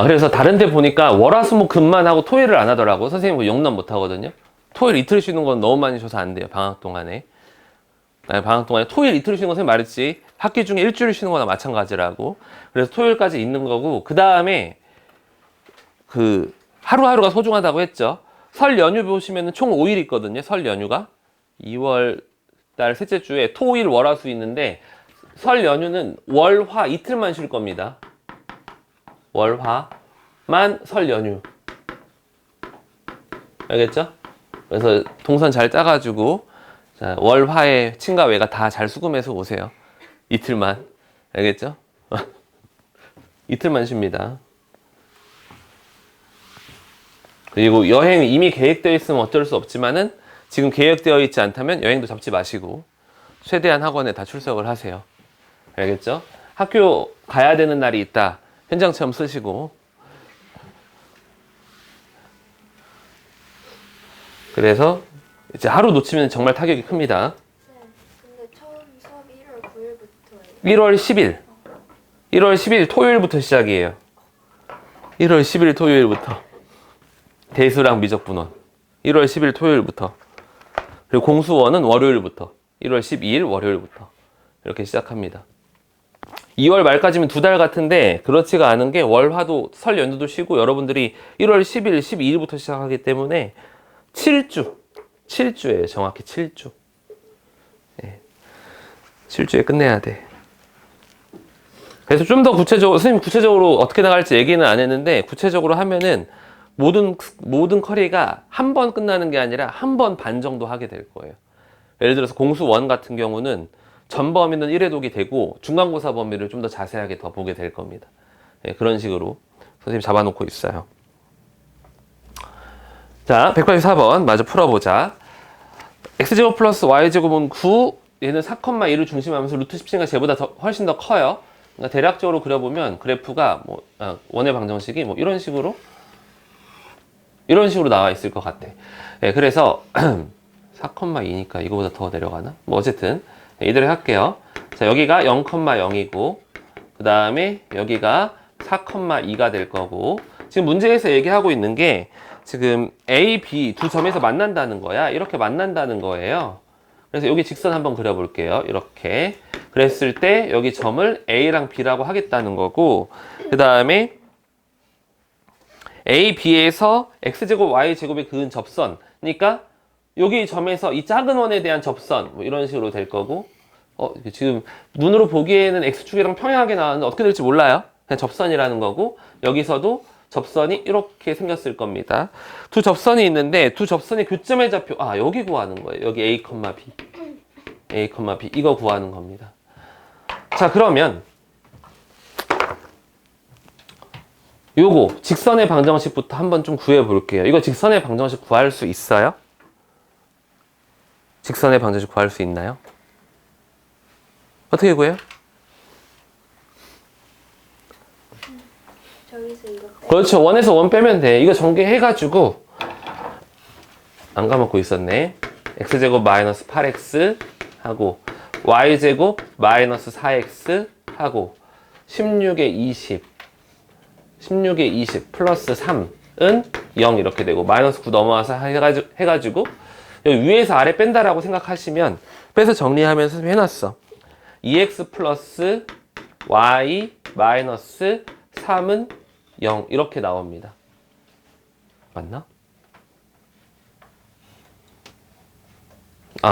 S1: 그래서 다른 데 보니까 월화수목금만 하고 토요일을 안 하더라고. 선생님 용납 못 하거든요. 토요일 이틀 쉬는 건 너무 많이 줘서 안 돼요. 방학 동안에. 방학 동안에 토요일 이틀 쉬는 건 선생님 말했지. 학기 중에 일주일 쉬는 거나 마찬가지라고. 그래서 토요일까지 있는 거고, 그 다음에 하루하루가 소중하다고 했죠. 설 연휴 보시면 총 5일 있거든요. 설 연휴가 2월 달 셋째 주에 토일 월화수 있는데, 설 연휴는 월화 이틀만 쉴 겁니다. 월화만 설 연휴. 알겠죠? 그래서 동선 잘 짜가지고, 자, 월화에 친가 외가 다 잘 수금해서 오세요. 이틀만. 알겠죠? 이틀만 쉽니다. 그리고 여행 이미 계획되어 있으면 어쩔 수 없지만은, 지금 계획되어 있지 않다면 여행도 잡지 마시고 최대한 학원에 다 출석을 하세요. 알겠죠? 학교 가야 되는 날이 있다. 현장 체험 쓰시고. 그래서 이제 하루 놓치면 정말 타격이 큽니다.
S2: 네. 근데 처음 수업 1월 9일부터예요.
S1: 1월 10일. 1월 10일 토요일부터 시작이에요. 1월 10일 토요일부터. 대수랑 미적분원. 1월 10일 토요일부터. 그리고 공수원은 월요일부터. 1월 12일 월요일부터. 이렇게 시작합니다. 2월 말까지면 2달 같은데 그렇지가 않은 게, 월화도 설 연휴도 쉬고 여러분들이 1월 10일, 12일부터 시작하기 때문에 7주. 7주예요. 정확히 7주. 네. 7주에 끝내야 돼. 그래서 좀 더 구체적으로, 선생님 구체적으로 어떻게 나갈지 얘기는 안 했는데, 구체적으로 하면은 모든 커리가 한 번 끝나는 게 아니라 한 번 반 정도 하게 될 거예요. 예를 들어서 공수 1 같은 경우는 전 범위는 1회 독이 되고 중간고사 범위를 좀 더 자세하게 더 보게 될 겁니다. 네, 그런 식으로 선생님 잡아놓고 있어요. 자, 184번 마저 풀어보자. x제곱 플러스 y제곱은 9, 얘는 4,2를 중심하면서 루트 17가 쟤보다 훨씬 더 커요. 그러니까 대략적으로 그려보면 그래프가 원의 방정식이 이런 식으로 나와 있을 것 같아. 네, 그래서 4,2니까 이거보다 더 내려가나? 어쨌든 이대로 할게요. 자, 여기가 0,0이고 그 다음에 여기가 4,2가 될 거고, 지금 문제에서 얘기하고 있는 게 지금 A, B 두 점에서 만난다는 거야. 이렇게 만난다는 거예요. 그래서 여기 직선 한번 그려볼게요. 이렇게 그랬을 때 여기 점을 A랑 B라고 하겠다는 거고, 그 다음에 A, B에서 X제곱, Y제곱에 그은 접선, 그러니까 여기 점에서 이 작은 원에 대한 접선, 이런 식으로 될 거고, 지금 눈으로 보기에는 X축이랑 평행하게 나왔는데 어떻게 될지 몰라요. 그냥 접선이라는 거고, 여기서도 접선이 이렇게 생겼을 겁니다. 두 접선이 있는데 두 접선의 교점의 좌표, 여기 구하는 거예요. 여기 A, B. A, B. 이거 구하는 겁니다. 자, 그러면 요거 직선의 방정식부터 한번 좀 구해 볼게요. 이거 직선의 방정식 구할 수 있어요? 직선의 방정식 구할 수 있나요? 어떻게 구해요?
S2: 저기서 이거
S1: 그렇죠. 원에서 원 빼면 돼. 이거 전개해가지고 안 까먹고 있었네. x제곱 마이너스 8x 하고 y제곱 마이너스 4x 하고 16에 20 플러스 3은 0 이렇게 되고 마이너스 9 넘어와서 해가지고 여기 위에서 아래 뺀다라고 생각하시면 빼서 정리하면서 해놨어. 2x 플러스 y 마이너스 3은 0 이렇게 나옵니다. 맞나?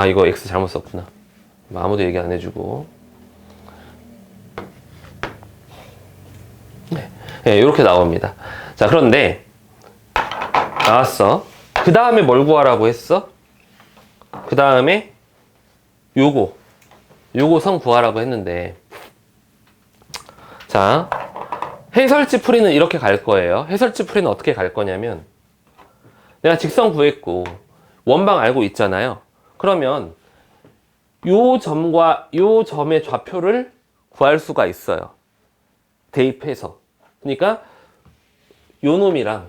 S1: 이거 x 잘못 썼구나. 아무도 얘기 안 해주고. 네, 이렇게 나옵니다. 자, 그런데 나왔어. 그 다음에 뭘 구하라고 했어? 그 다음에 요거 선 구하라고 했는데, 자, 해설지 풀이는 이렇게 갈 거예요. 해설지 풀이는 어떻게 갈 거냐면, 내가 직선 구했고 원방 알고 있잖아요. 그러면 요 점과 요 점의 좌표를 구할 수가 있어요. 대입해서. 그러니까 요 놈이랑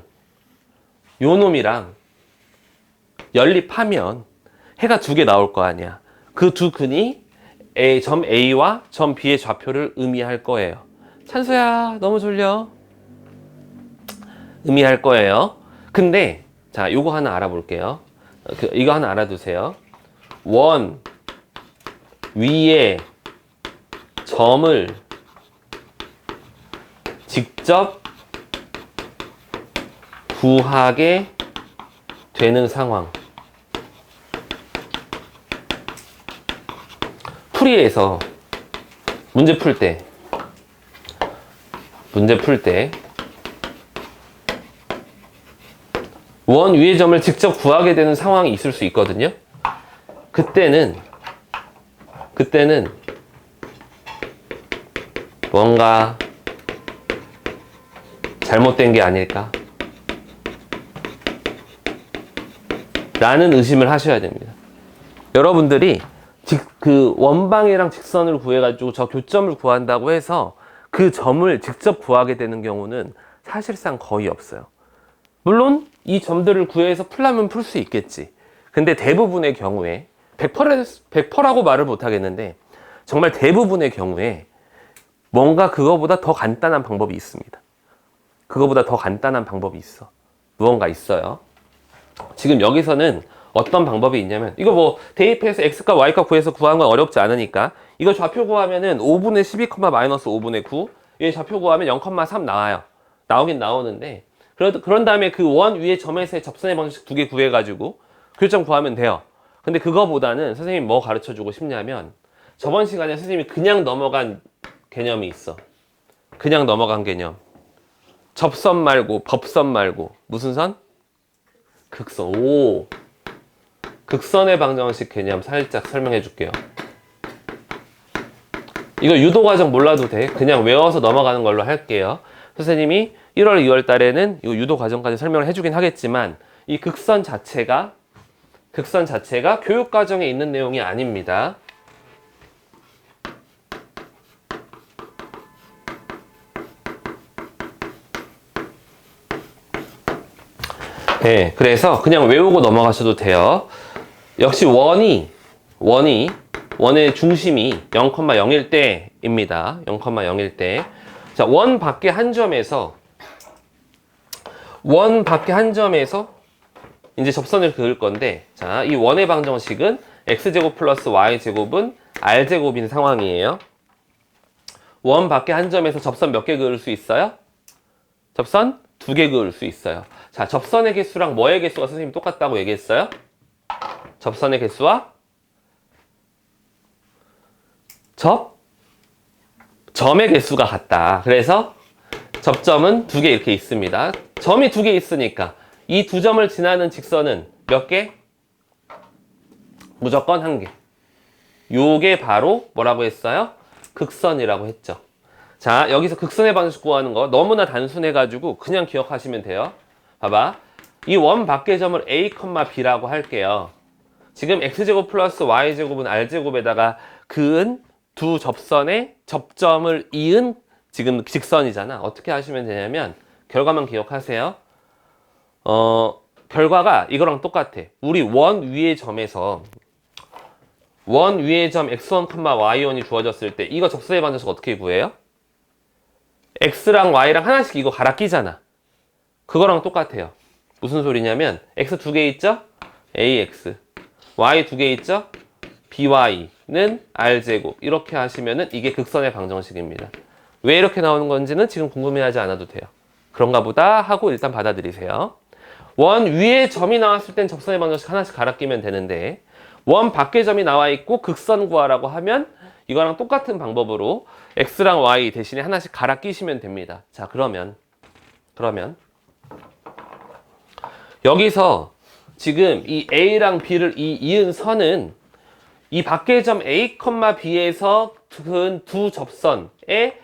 S1: 연립하면 해가 두 개 나올 거 아니야. 그 두 근이 점 A와 점 B의 좌표를 의미할 거예요. 찬수야, 너무 졸려. 의미할 거예요. 근데 자, 요거 하나 알아볼게요. 이거 하나 알아두세요. 원 위에 점을 직접 구하게 되는 상황. 풀이에서 문제 풀 때 원 위의 점을 직접 구하게 되는 상황이 있을 수 있거든요. 그때는 뭔가 잘못된 게 아닐까 라는 의심을 하셔야 됩니다. 여러분들이 그 원방이랑 직선을 구해가지고 저 교점을 구한다고 해서 그 점을 직접 구하게 되는 경우는 사실상 거의 없어요. 물론 이 점들을 구해서 풀려면 풀 수 있겠지. 근데 대부분의 경우에 100%라고 말을 못 하겠는데 정말 대부분의 경우에 뭔가 그거보다 더 간단한 방법이 있습니다. 그거보다 더 간단한 방법이 있어. 무언가 있어요. 지금 여기서는 어떤 방법이 있냐면, 이거 뭐 대입해서 x값 y값 구해서 구하는 건 어렵지 않으니까 이거 좌표 구하면은 5분의 12, 마이너스 5분의 9, 얘 좌표 구하면 0,3 나와요. 나오긴 나오는데, 그런 다음에 그 원 위에 점에서의 접선의 방식 두 개 구해가지고 교점 구하면 돼요. 근데 그거보다는 선생님이 뭐 가르쳐주고 싶냐면 저번 시간에 선생님이 그냥 넘어간 개념이 있어. 그냥 넘어간 개념. 접선 말고 법선 말고 무슨 선? 극선. 오, 극선의 방정식 개념 살짝 설명해 줄게요. 이거 유도과정 몰라도 돼. 그냥 외워서 넘어가는 걸로 할게요. 선생님이 1월, 2월 달에는 이 유도과정까지 설명을 해주긴 하겠지만 이 극선 자체가 교육과정에 있는 내용이 아닙니다. 네, 그래서 그냥 외우고 넘어가셔도 돼요. 역시 원의 중심이 0,0일 때입니다. 0,0일 때. 자, 원 밖에 한 점에서 이제 접선을 그을 건데, 자, 이 원의 방정식은 x제곱 플러스 y제곱은 r제곱인 상황이에요. 원 밖에 한 점에서 접선 몇 개 그을 수 있어요? 접선 2개 그을 수 있어요. 자, 접선의 개수랑 뭐의 개수가 선생님 똑같다고 얘기했어요? 접선의 개수와 점의 개수가 같다. 그래서 접점은 2개 이렇게 있습니다. 점이 2개 있으니까 이 두 점을 지나는 직선은 몇 개? 무조건 1개. 요게 바로 뭐라고 했어요? 극선이라고 했죠. 자, 여기서 극선의 방정식 구하는 거 너무나 단순해가지고 그냥 기억하시면 돼요. 봐봐. 이 원 밖의 점을 a, b라고 할게요. 지금 x제곱 플러스 y제곱은 r제곱에다가 그은 두 접선의 접점을 이은 지금 직선이잖아. 어떻게 하시면 되냐면 결과만 기억하세요. 결과가 이거랑 똑같아. 우리 원 위의 점에서 원 위의 점 x1, y1이 주어졌을 때 이거 접선의 방정식 어떻게 구해요? x랑 y랑 하나씩 이거 갈아 끼잖아. 그거랑 똑같아요. 무슨 소리냐면 x 2개 있죠? ax y 2개 있죠? by는 r제곱 이렇게 하시면은 이게 극선의 방정식입니다. 왜 이렇게 나오는 건지는 지금 궁금해하지 않아도 돼요. 그런가 보다 하고 일단 받아들이세요. 원 위에 점이 나왔을 땐 접선의 방정식 하나씩 갈아 끼면 되는데 원 밖에 점이 나와 있고 극선 구하라고 하면 이거랑 똑같은 방법으로 x랑 y 대신에 하나씩 갈아 끼시면 됩니다. 자, 그러면 여기서 지금 이 a랑 b를 이은 선은 이 밖의 점 a, b에서 그 두 접선에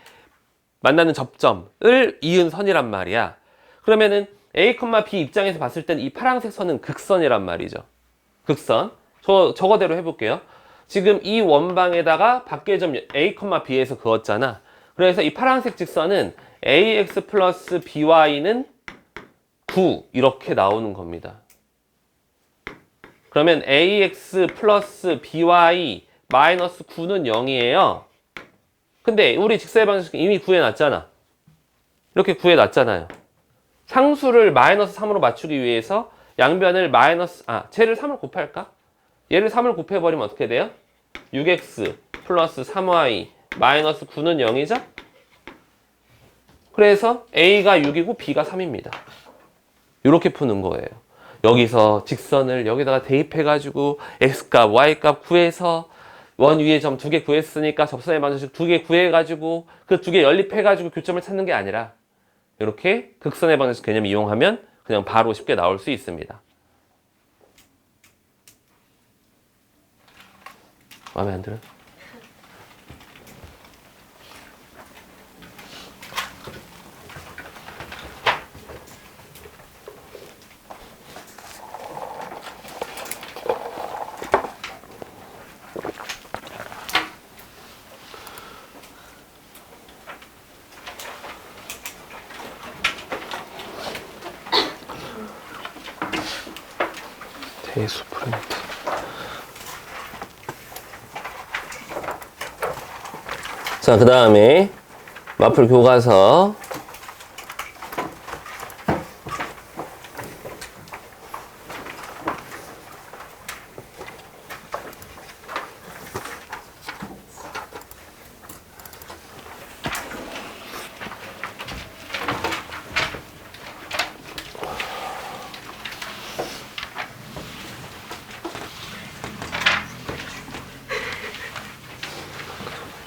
S1: 만나는 접점을 이은 선이란 말이야. 그러면은 a, b 입장에서 봤을 땐 이 파란색 선은 극선이란 말이죠. 극선. 저거대로 해볼게요. 지금 이 원방에다가 밖의 점 a, b에서 그었잖아. 그래서 이 파란색 직선은 ax 플러스 by는 9 이렇게 나오는 겁니다. 그러면 ax 플러스 by 마이너스 9는 0이에요. 근데 우리 직선의 방정식 이미 구해놨잖아. 이렇게 구해놨잖아요. 상수를 마이너스 3으로 맞추기 위해서 양변을 쟤를 3을 곱할까? 얘를 3을 곱해버리면 어떻게 돼요? 6x 플러스 3y 마이너스 9는 0이죠? 그래서 a가 6이고 b가 3입니다. 이렇게 푸는 거예요. 여기서 직선을 여기다가 대입해가지고 x값, y값 구해서 원 위에 점 2개 구했으니까 접선의 방정식 2개 구해가지고 그 2개 연립해가지고 교점을 찾는 게 아니라 이렇게 극선의 방정식 개념 이용하면 그냥 바로 쉽게 나올 수 있습니다. 마음에 안 들어? 대수 프린트. 자, 그 다음에 마플 교과서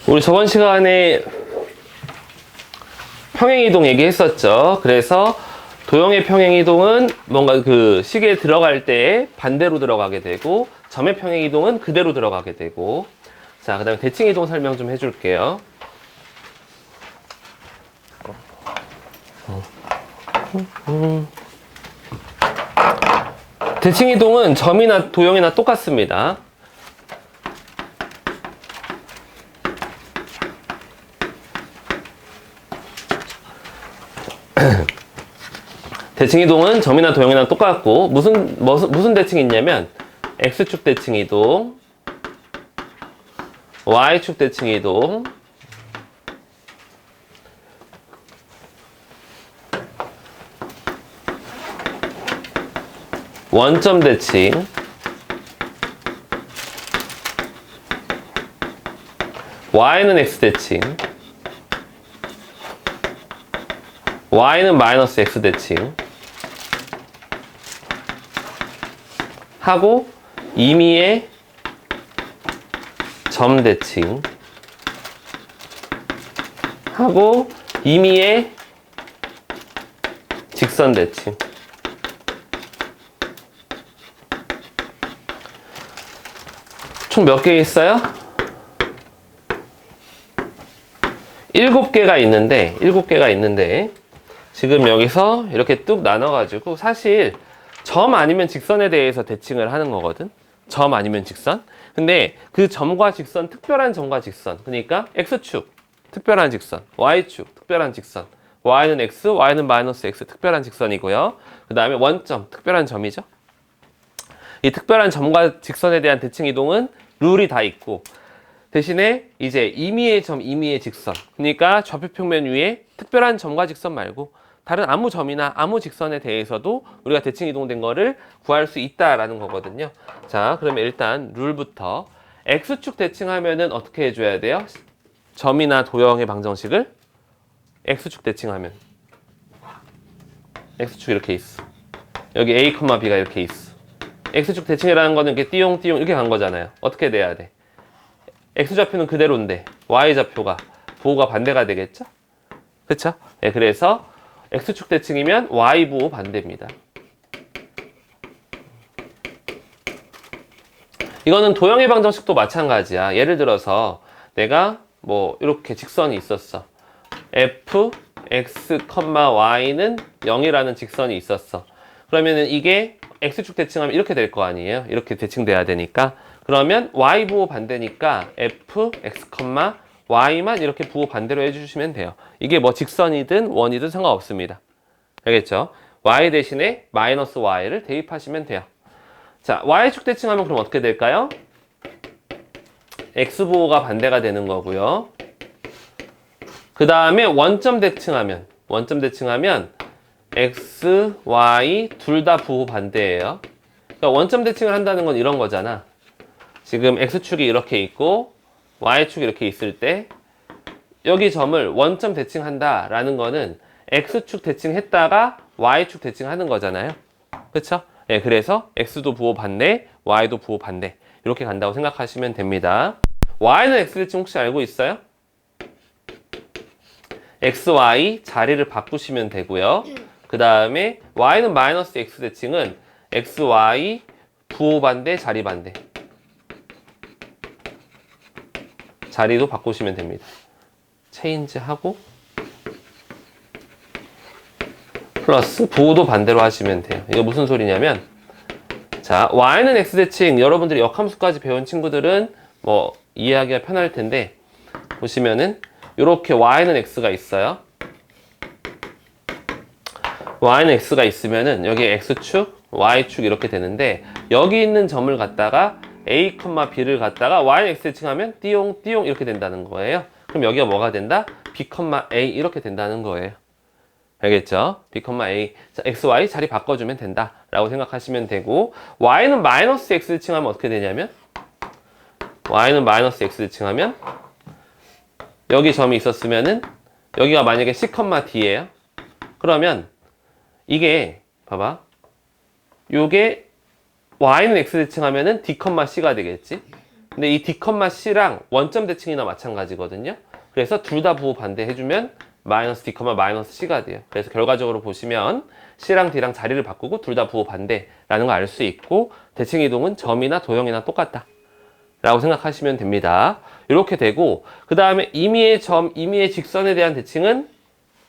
S1: 우리 저번 시간에 평행이동 얘기했었죠. 그래서 도형의 평행이동은 뭔가 그 시계에 들어갈 때 반대로 들어가게 되고, 점의 평행이동은 그대로 들어가게 되고. 자, 그 다음에 대칭이동 설명 좀 해줄게요. 대칭이동은 점이나 도형이나 똑같습니다. 대칭이동은 점이나 도형이랑 똑같고, 무슨 대칭이 있냐면 X축 대칭이동, Y축 대칭이동, 원점 대칭, Y는 X 대칭, Y는 마이너스 X 대칭 하고, 임의의 점 대칭 하고, 임의의 직선 대칭. 총 몇 개 있어요? 7개가 있는데 지금 여기서 이렇게 뚝 나눠가지고, 사실 점 아니면 직선에 대해서 대칭을 하는 거거든. 점 아니면 직선. 근데 그 점과 직선, 특별한 점과 직선, 그러니까 X축 특별한 직선, Y축 특별한 직선, Y는 X, Y는 마이너스 X 특별한 직선이고요. 그 다음에 원점 특별한 점이죠. 이 특별한 점과 직선에 대한 대칭 이동은 룰이 다 있고, 대신에 이제 임의의 점, 임의의 직선, 그러니까 좌표평면 위에 특별한 점과 직선 말고 다른 아무 점이나 아무 직선에 대해서도 우리가 대칭 이동된 거를 구할 수 있다라는 거거든요. 자, 그러면 일단 룰부터 X축 대칭하면은 어떻게 해줘야 돼요? 점이나 도형의 방정식을 X축 대칭하면 X축 이렇게 있어. 여기 A, B가 이렇게 있어. X축 대칭이라는 거는 이렇게 띠용띠용 이렇게 간 거잖아요. 어떻게 돼야 돼? X좌표는 그대로인데 Y좌표가 부호가 반대가 되겠죠? 그쵸? 네, 그래서 X축 대칭이면 Y 부호 반대입니다. 이거는 도형의 방정식도 마찬가지야. 예를 들어서 내가 뭐 이렇게 직선이 있었어. F, X, Y는 0이라는 직선이 있었어. 그러면은 이게 X축 대칭하면 이렇게 될 거 아니에요? 이렇게 대칭돼야 되니까. 그러면 Y 부호 반대니까 F, X, Y만 이렇게 부호 반대로 해주시면 돼요. 이게 뭐 직선이든 원이든 상관없습니다. 알겠죠? Y 대신에 마이너스 Y를 대입하시면 돼요. 자, Y축 대칭하면 그럼 어떻게 될까요? X 부호가 반대가 되는 거고요. 그 다음에 원점 대칭하면 X, Y 둘 다 부호 반대예요. 그러니까 원점 대칭을 한다는 건 이런 거잖아. 지금 X축이 이렇게 있고 Y축이 이렇게 있을 때 여기 점을 원점 대칭한다 라는 거는 X축 대칭했다가 Y축 대칭하는 거잖아요. 그쵸? 예, 그래서 X도 부호 반대, Y도 부호 반대 이렇게 간다고 생각하시면 됩니다. Y는 X 대칭 혹시 알고 있어요? X, Y 자리를 바꾸시면 되고요. 그 다음에 Y는 마이너스 X 대칭은 X, Y 부호 반대, 자리 반대 자리도 바꾸시면 됩니다. 체인지 하고 플러스 부호도 반대로 하시면 돼요. 이거 무슨 소리냐면, 자, Y는 X 대칭 여러분들이 역함수까지 배운 친구들은 뭐 이해하기가 편할 텐데, 보시면은 이렇게 Y는 X가 있어요. Y는 X가 있으면은 여기 X축, Y축 이렇게 되는데, 여기 있는 점을 갖다가 A, B를 갖다가 Y는 X 대칭하면 띠용 띠용 이렇게 된다는 거예요. 그럼 여기가 뭐가 된다? B, A 이렇게 된다는 거예요. 알겠죠? B, A. 자, X, Y 자리 바꿔주면 된다 라고 생각하시면 되고, Y는 마이너스 X 대칭하면 어떻게 되냐면, Y는 마이너스 X 대칭하면 여기 점이 있었으면은 여기가 만약에 C, D예요. 그러면 이게 봐봐, 요게 Y는 X 대칭하면은 D, C가 되겠지. 근데 이 D, C랑 원점 대칭이나 마찬가지거든요. 그래서 둘 다 부호 반대 해주면 마이너스 D, 마이너스 C가 돼요. 그래서 결과적으로 보시면 C랑 D랑 자리를 바꾸고 둘 다 부호 반대라는 걸 알 수 있고, 대칭 이동은 점이나 도형이나 똑같다 라고 생각하시면 됩니다. 이렇게 되고, 그 다음에 임의의 점, 임의의 직선에 대한 대칭은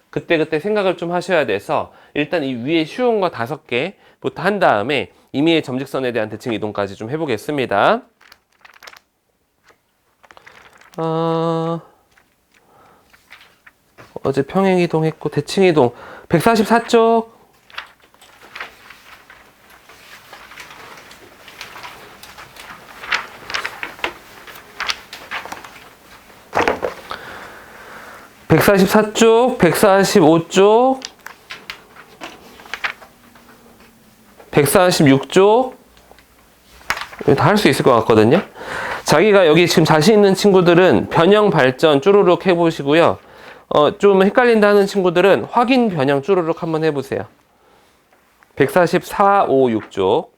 S1: 그때그때 생각을 좀 하셔야 돼서, 일단 이 위에 쉬운 거 5개부터 한 다음에 임의의 점직선에 대한 대칭 이동까지 좀 해보겠습니다. 어제 평행 이동했고, 대칭 이동 144쪽. (144쪽) 145쪽 146쪽 다 할 수 있을 것 같거든요. 자기가 여기 지금 자신 있는 친구들은 변형 발전 쭈루룩 해보시고요. 좀 헷갈린다 하는 친구들은 확인 변형 쭈루룩 한번 해보세요. 144, 5, 6쪽.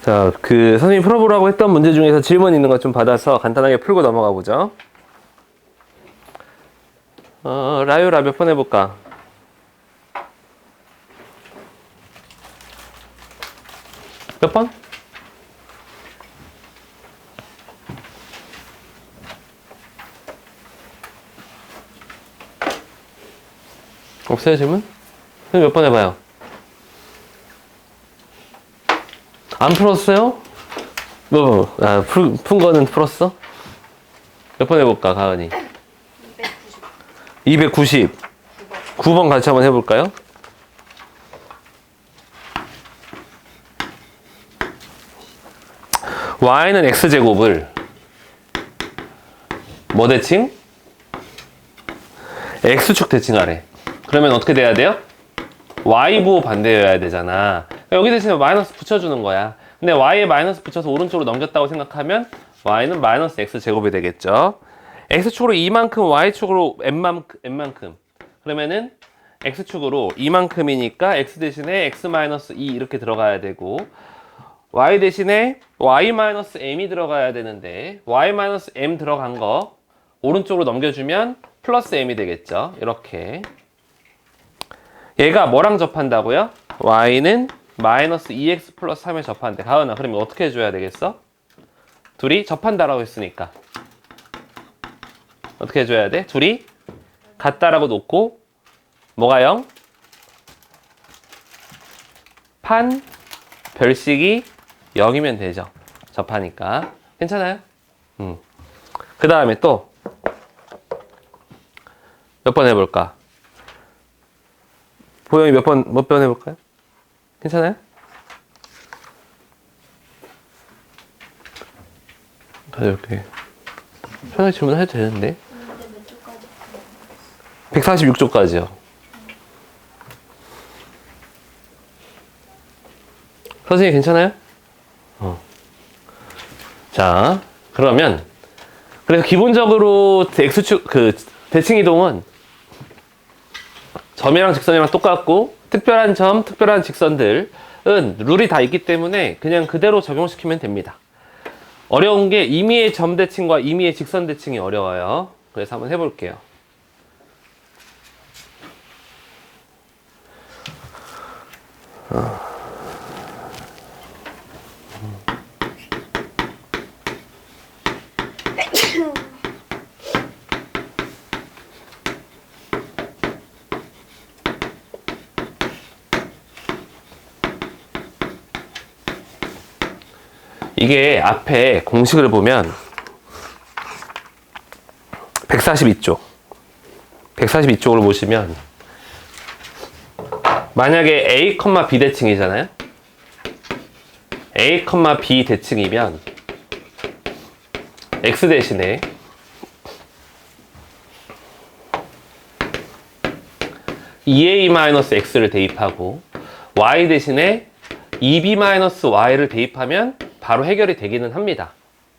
S1: 자, 그 선생님이 풀어보라고 했던 문제 중에서 질문 있는 것 좀 받아서 간단하게 풀고 넘어가 보죠. 라유라 몇 번 해볼까? 몇 번? 없어요, 질문? 몇 번 해봐요? 안 풀었어요? 푼 거는 풀었어? 몇 번 해볼까, 가은이? 290. 9번 같이 한번 해볼까요? y는 x제곱을 뭐 대칭? x축 대칭하래. 그러면 어떻게 돼야 돼요? y부 반대여야 되잖아. 여기 대신에 마이너스 붙여주는 거야. 근데 y에 마이너스 붙여서 오른쪽으로 넘겼다고 생각하면 y는 마이너스 x제곱이 되겠죠. x축으로 2만큼, y축으로 n만큼. 그러면은 x축으로 2만큼이니까 x 대신에 x-2 이렇게 들어가야 되고, y 대신에 y-m이 들어가야 되는데 y-m 들어간 거 오른쪽으로 넘겨주면 플러스 m이 되겠죠. 이렇게 얘가 뭐랑 접한다고요? y는 마이너스 2x 플러스 3에 접한대. 가은아, 그러면 어떻게 해줘야 되겠어? 둘이 접한다라고 했으니까 어떻게 해줘야 돼? 둘이 같다라고 놓고 뭐가 0? 판 별식이 0이면 되죠. 접하니까. 괜찮아요? 그 다음에 또 몇 번 해볼까? 보영이 몇 번 해볼까요? 괜찮아요? 이렇게 편하게 질문해도 되는데. 146쪽까지요. 선생님 괜찮아요? 자, 그러면 그래서 기본적으로 x축 그 대칭 이동은 점이랑 직선이랑 똑같고, 특별한 점, 특별한 직선들은 룰이 다 있기 때문에 그냥 그대로 적용시키면 됩니다. 어려운 게 임의의 점 대칭과 임의의 직선 대칭이 어려워요. 그래서 한번 해볼게요. 이게 앞에 공식을 보면 142쪽 142쪽을 보시면 만약에 A, B 대칭이잖아요. A, B 대칭이면 X 대신에 (2a-x를) 대입하고 Y 대신에 (2b-y를) 대입하면 바로 해결이 되기는 합니다.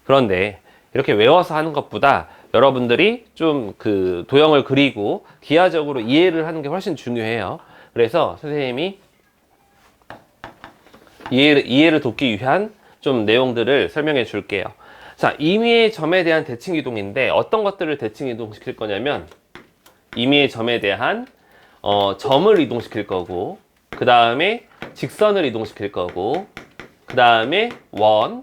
S1: 그런데 이렇게 외워서 하는 것보다 여러분들이 좀 그 도형을 그리고 기하적으로 이해를 하는 게 훨씬 중요해요. 그래서 선생님이 이해를 돕기 위한 좀 내용들을 설명해 줄게요. 자, 임의의 점에 대한 대칭 이동인데 어떤 것들을 대칭 이동시킬 거냐면 임의의 점에 대한 점을 이동시킬 거고, 그 다음에 직선을 이동시킬 거고, 그 다음에 원,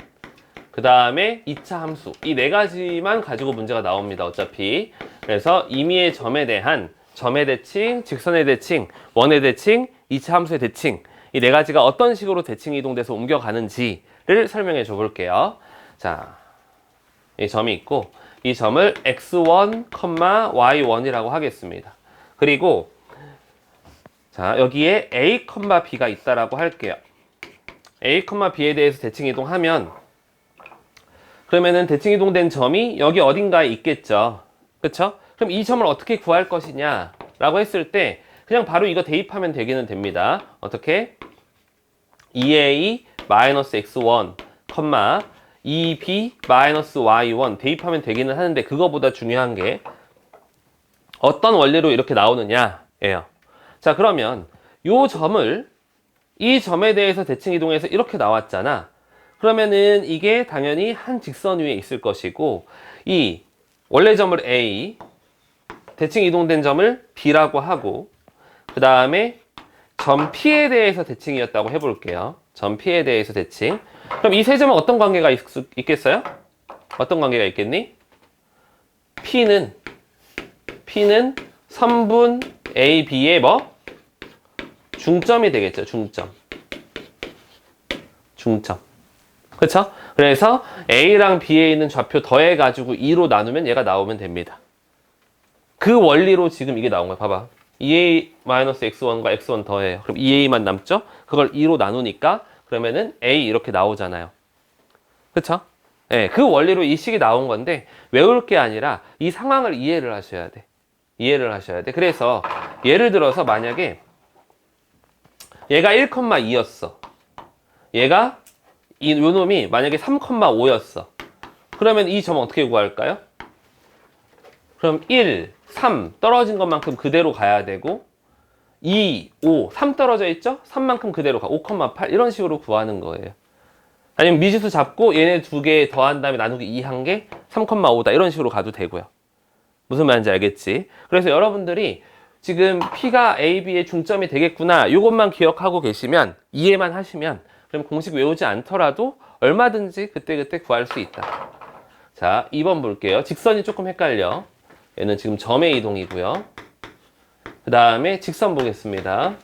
S1: 그 다음에 2차 함수, 이 네 가지만 가지고 문제가 나옵니다. 어차피. 그래서 임의의 점에 대한 점의 대칭, 직선의 대칭, 원의 대칭, 2차 함수의 대칭, 이 네 가지가 어떤 식으로 대칭 이동돼서 옮겨가는지를 설명해 줘 볼게요. 자, 이 점이 있고 이 점을 x1, y1이라고 하겠습니다. 그리고 자, 여기에 a, b가 있다라고 할게요. a, b에 대해서 대칭 이동하면 그러면은 대칭 이동된 점이 여기 어딘가에 있겠죠. 그쵸? 그럼 이 점을 어떻게 구할 것이냐 라고 했을 때 그냥 바로 이거 대입하면 되기는 됩니다. 어떻게? 2a-x1, 2b-y1 대입하면 되기는 하는데, 그거보다 중요한 게 어떤 원리로 이렇게 나오느냐예요. 자, 그러면 이 점에 대해서 대칭 이동해서 이렇게 나왔잖아. 그러면은 이게 당연히 한 직선 위에 있을 것이고, 이 원래 점을 A, 대칭 이동된 점을 B라고 하고, 그 다음에 점 P에 대해서 대칭이었다고 해볼게요. 점 P에 대해서 대칭. 그럼 이 세 점은 어떤 관계가 있겠어요? 어떤 관계가 있겠니? P는 선분 A, B의 뭐? 중점이 되겠죠. 중점. 그쵸? 그래서 A랑 B에 있는 좌표 더해가지고 2로 나누면 얘가 나오면 됩니다. 그 원리로 지금 이게 나온 거야. 봐봐. 2A-x1과 x1 더해요. 그럼 2A만 남죠? 그걸 2로 나누니까 그러면은 A 이렇게 나오잖아요. 그쵸? 네, 그 원리로 이 식이 나온 건데 외울 게 아니라 이 상황을 이해를 하셔야 돼. 그래서 예를 들어서 만약에 얘가 1,2였어. 얘가 요 놈이 만약에 3,5였어. 그러면 이 점 어떻게 구할까요? 그럼 1, 3 떨어진 것만큼 그대로 가야 되고 2, 5, 3 떨어져 있죠? 3만큼 그대로 가. 5,8 이런 식으로 구하는 거예요. 아니면 미지수 잡고 얘네 두 개 더한 다음에 나누기 2 한 게 3,5다 이런 식으로 가도 되고요. 무슨 말인지 알겠지? 그래서 여러분들이 지금 P가 A, B의 중점이 되겠구나 이것만 기억하고 계시면 이해만 하시면 그럼 공식 외우지 않더라도 얼마든지 그때그때 구할 수 있다. 자, 2번 볼게요. 직선이 조금 헷갈려. 얘는 지금 점의 이동이고요. 그 다음에 직선 보겠습니다.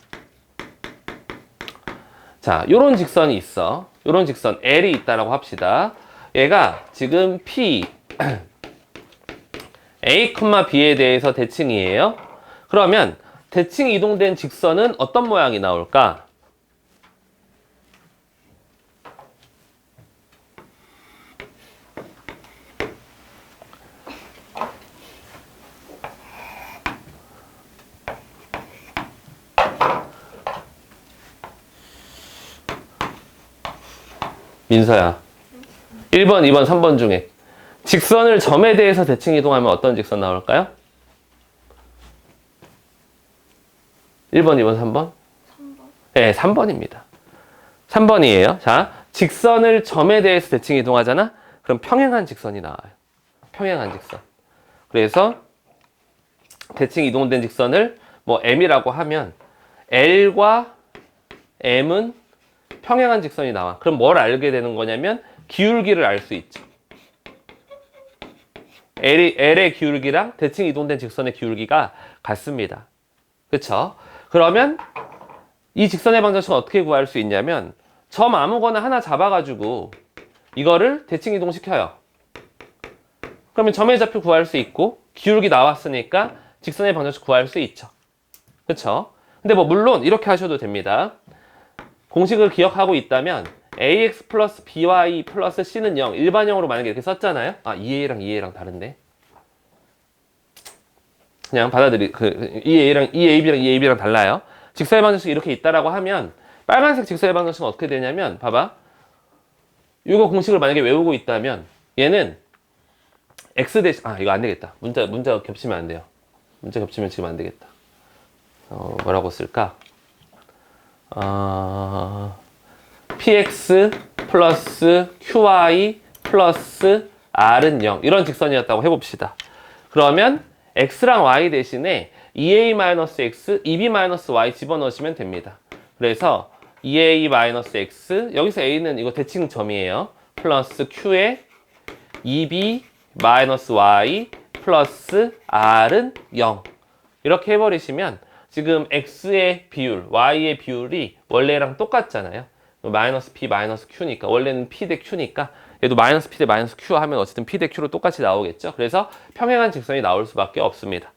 S1: 자, 요런 직선이 있어. 요런 직선 L이 있다라고 합시다. 얘가 지금 P A, B에 대해서 대칭이에요. 그러면 대칭 이동된 직선은 어떤 모양이 나올까? 민서야. 1번, 2번, 3번 중에 직선을 점에 대해서 대칭 이동하면 어떤 직선 나올까요? 1번, 2번, 3번?
S2: 3번.
S1: 네, 3번입니다. 3번이에요. 자, 직선을 점에 대해서 대칭 이동하잖아? 그럼 평행한 직선이 나와요. 평행한 직선. 그래서 대칭 이동된 직선을 뭐 M이라고 하면 L과 M은 평행한 직선이 나와. 그럼 뭘 알게 되는 거냐면 기울기를 알 수 있죠. L의 기울기랑 대칭 이동된 직선의 기울기가 같습니다. 그쵸? 그러면 이 직선의 방정식은 어떻게 구할 수 있냐면 점 아무거나 하나 잡아가지고 이거를 대칭 이동시켜요. 그러면 점의 좌표 구할 수 있고 기울기 나왔으니까 직선의 방정식 구할 수 있죠. 그쵸? 근데 뭐 물론 이렇게 하셔도 됩니다. 공식을 기억하고 있다면 ax 플러스 by 플러스 c는 0 일반형으로 만약에 이렇게 썼잖아요. 아, 2a랑 다른데 그냥 받아들이 이 ab랑 이 ab랑 달라요. 직선의 방정식이 이렇게 있다라고 하면 빨간색 직선의 방정식은 어떻게 되냐면 봐봐. 이거 공식을 만약에 외우고 있다면 얘는 x 대신 이거 안 되겠다. 문자 겹치면 안 돼요. 문자 겹치면 지금 안 되겠다. 뭐라고 쓸까? px 플러스 qy 플러스 r은 0 이런 직선이었다고 해봅시다. 그러면 x랑 y 대신에 2a-x, 2b-y 집어넣으시면 됩니다. 그래서 2a-x 여기서 a는 이거 대칭점이에요. 플러스 q에 2b-y 플러스 r은 0 이렇게 해버리시면 지금 x의 비율, y의 비율이 원래랑 똑같잖아요. 마이너스 p, 마이너스 q니까 원래는 p 대 q니까 얘도 마이너스 p 대 마이너스 q 하면 어쨌든 p 대 q로 똑같이 나오겠죠. 그래서 평행한 직선이 나올 수밖에 없습니다.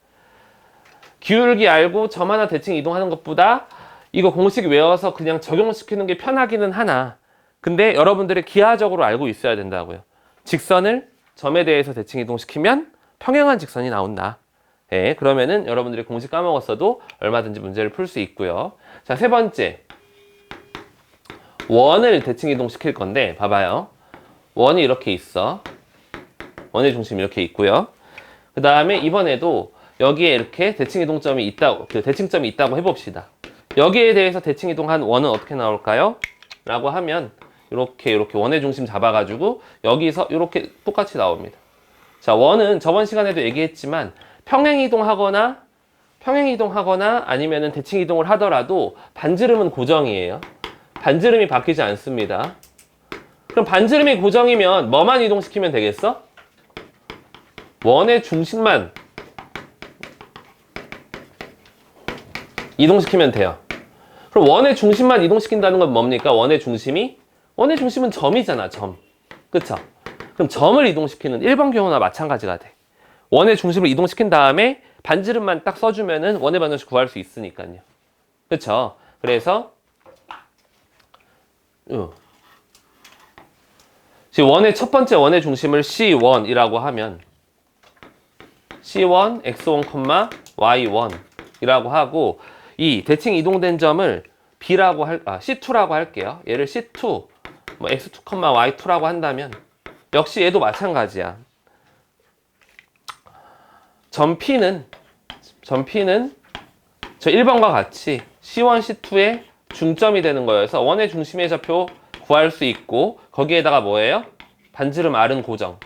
S1: 기울기 알고 점 하나 대칭 이동하는 것보다 이거 공식 외워서 그냥 적용시키는 게 편하기는 하나 근데 여러분들이 기하적으로 알고 있어야 된다고요. 직선을 점에 대해서 대칭 이동시키면 평행한 직선이 나온다. 네, 그러면은 여러분들이 공식 까먹었어도 얼마든지 문제를 풀 수 있고요. 자, 세 번째. 원을 대칭 이동시킬 건데 봐봐요. 원이 이렇게 있어. 원의 중심이 이렇게 있고요. 그 다음에 이번에도 여기에 이렇게 대칭 이동점이 있다고, 대칭점이 있다고 해봅시다. 여기에 대해서 대칭 이동한 원은 어떻게 나올까요? 라고 하면 이렇게 원의 중심 잡아가지고 여기서 이렇게 똑같이 나옵니다. 자, 원은 저번 시간에도 얘기했지만 평행 이동하거나 아니면은 대칭 이동을 하더라도 반지름은 고정이에요. 반지름이 바뀌지 않습니다. 그럼 반지름이 고정이면 뭐만 이동시키면 되겠어? 원의 중심만 이동시키면 돼요. 그럼 원의 중심만 이동시킨다는 건 뭡니까? 원의 중심은 점이잖아, 점. 그쵸? 그럼 점을 이동시키는 1번 경우나 마찬가지가 돼. 원의 중심을 이동시킨 다음에 반지름만 딱 써주면은 원의 반정식 구할 수 있으니까요. 그쵸? 그래서 지금 첫 번째 원의 중심을 C1이라고 하면 C1, X1, Y1 이라고 하고 이 대칭 이동된 점을 C2라고 할게요. 얘를 C2, 뭐 X2, Y2라고 한다면 역시 얘도 마찬가지야. 점 P는 저 1번과 같이 C1, C2의 중점이 되는 거여서 원의 중심의 좌표 구할 수 있고 거기에다가 뭐예요? 반지름 R은 고정.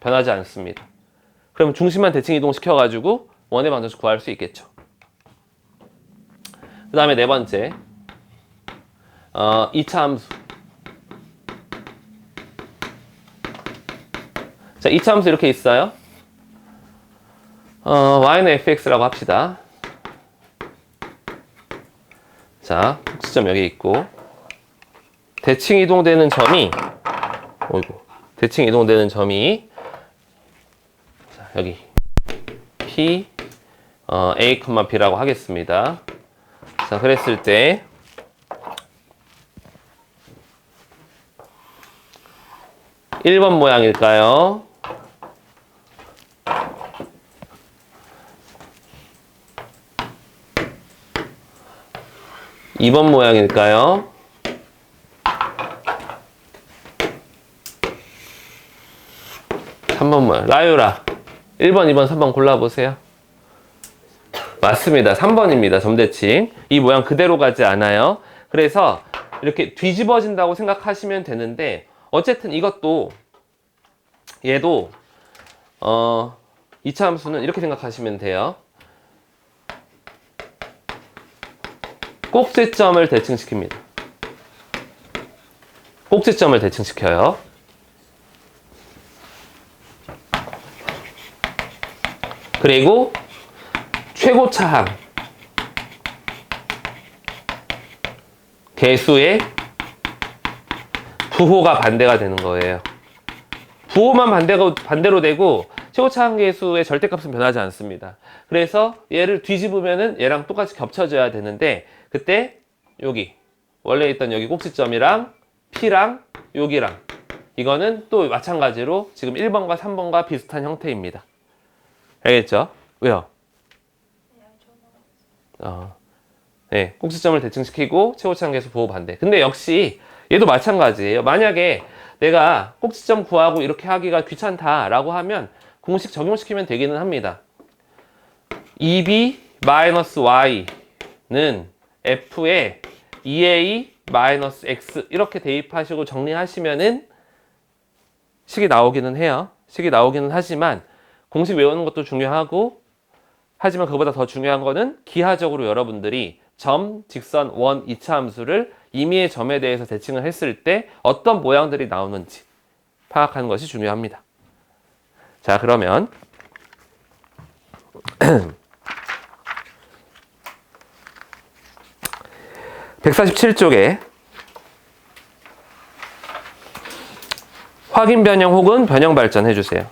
S1: 변하지 않습니다. 그럼 중심만 대칭 이동시켜가지고 원의 방정식 구할 수 있겠죠. 그 다음에 네 번째 2차 함수. 자, 2차 함수 이렇게 있어요. y는 fx라고 합시다. 자, 꼭지점 여기 있고 대칭 이동되는 점이 자, 여기 p a, b라고 하겠습니다. 자, 그랬을 때 1번 모양일까요? 2번 모양일까요? 3번 모양. 라유라. 1번, 2번, 3번 골라보세요. 맞습니다. 3번입니다. 점대칭. 이 모양 그대로 가지 않아요. 그래서 이렇게 뒤집어진다고 생각하시면 되는데 어쨌든 얘도 2차 함수는 이렇게 생각하시면 돼요. 꼭지점을 대칭시킵니다. 꼭지점을 대칭시켜요. 그리고 최고차항 개수의 부호가 반대가 되는 거예요. 부호만 반대로 되고 최고차항 개수의 절대값은 변하지 않습니다. 그래서 얘를 뒤집으면은 얘랑 똑같이 겹쳐져야 되는데 그때 여기 원래 있던 여기 꼭지점이랑 P랑 여기랑 이거는 또 마찬가지로 지금 1번과 3번과 비슷한 형태입니다. 알겠죠? 왜요? 네, 꼭지점을 대칭시키고 최고차항 개수 부호 반대. 근데 역시 얘도 마찬가지예요. 만약에 내가 꼭지점 구하고 이렇게 하기가 귀찮다라고 하면 공식 적용시키면 되기는 합니다. 2b-y는 f에 2a-x 이렇게 대입하시고 정리하시면은 식이 나오기는 해요. 식이 나오기는 하지만 공식 외우는 것도 중요하고 하지만 그보다 더 중요한 거는 기하적으로 여러분들이 점, 직선, 원, 2차 함수를 임의의 점에 대해서 대칭을 했을 때 어떤 모양들이 나오는지 파악하는 것이 중요합니다. 자, 그러면 147쪽에 확인 변형 혹은 변형 발전 해주세요.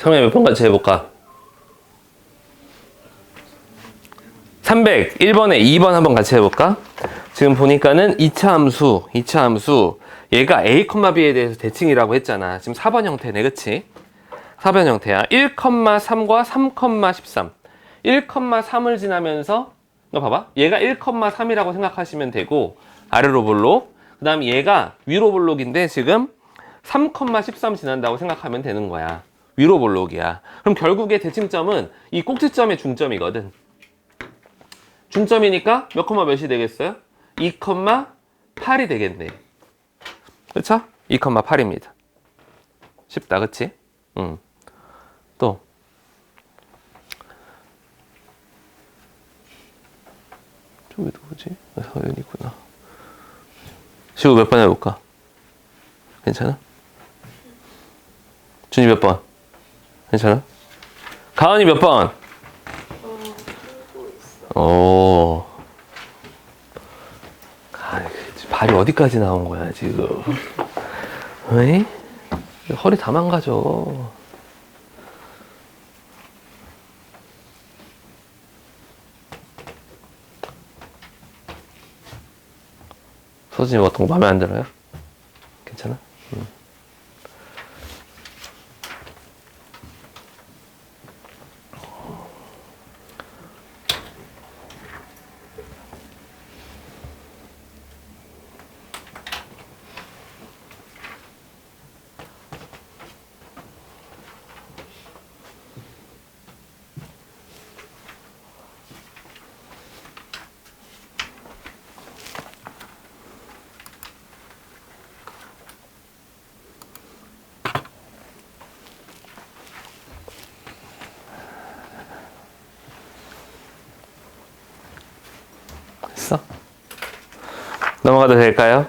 S1: 상면 몇 번 같이 해볼까? 300, 1번에 2번 한번 같이 해볼까? 지금 보니까는 2차 함수, 얘가 a, b에 대해서 대칭이라고 했잖아. 지금 4번 형태네, 그치? 4번 형태야. 1,3과 3,13. 1,3을 지나면서, 이거 봐봐. 얘가 1,3이라고 생각하시면 되고, 아래로 볼록. 그 다음 얘가 위로 볼록인데, 지금 3,13 지난다고 생각하면 되는 거야. 위로 볼록이야. 그럼 결국에 대칭점은 이 꼭지점의 중점이거든. 중점이니까 몇 콤마 몇이 되겠어요? 2,8이 되겠네. 그쵸? 2,8입니다. 쉽다, 그치? 또. 저기 누구지? 서연이구나. 시우 몇 번 해볼까? 괜찮아? 준이 몇 번? 괜찮아? 가은이 몇 번? 오. 발이 어디까지 나온 거야, 지금? 에이? 허리 다 망가져. 서진이 어떤 거 마음에 안 들어요? 괜찮아? 됐어? 넘어가도 될까요?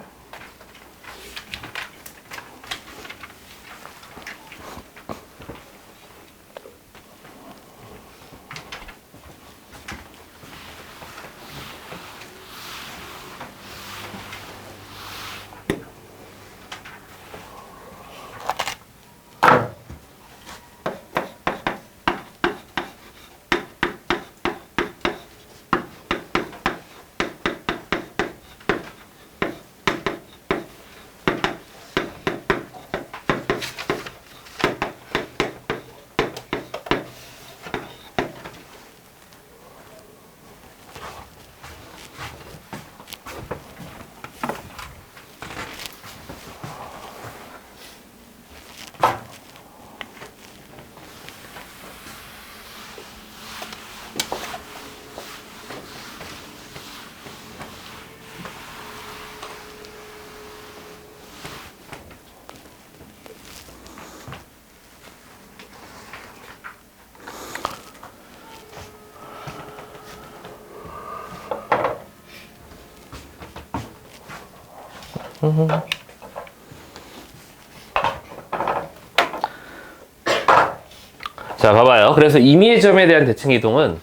S1: 자, 봐봐요. 그래서 임의의 점에 대한 대칭 이동은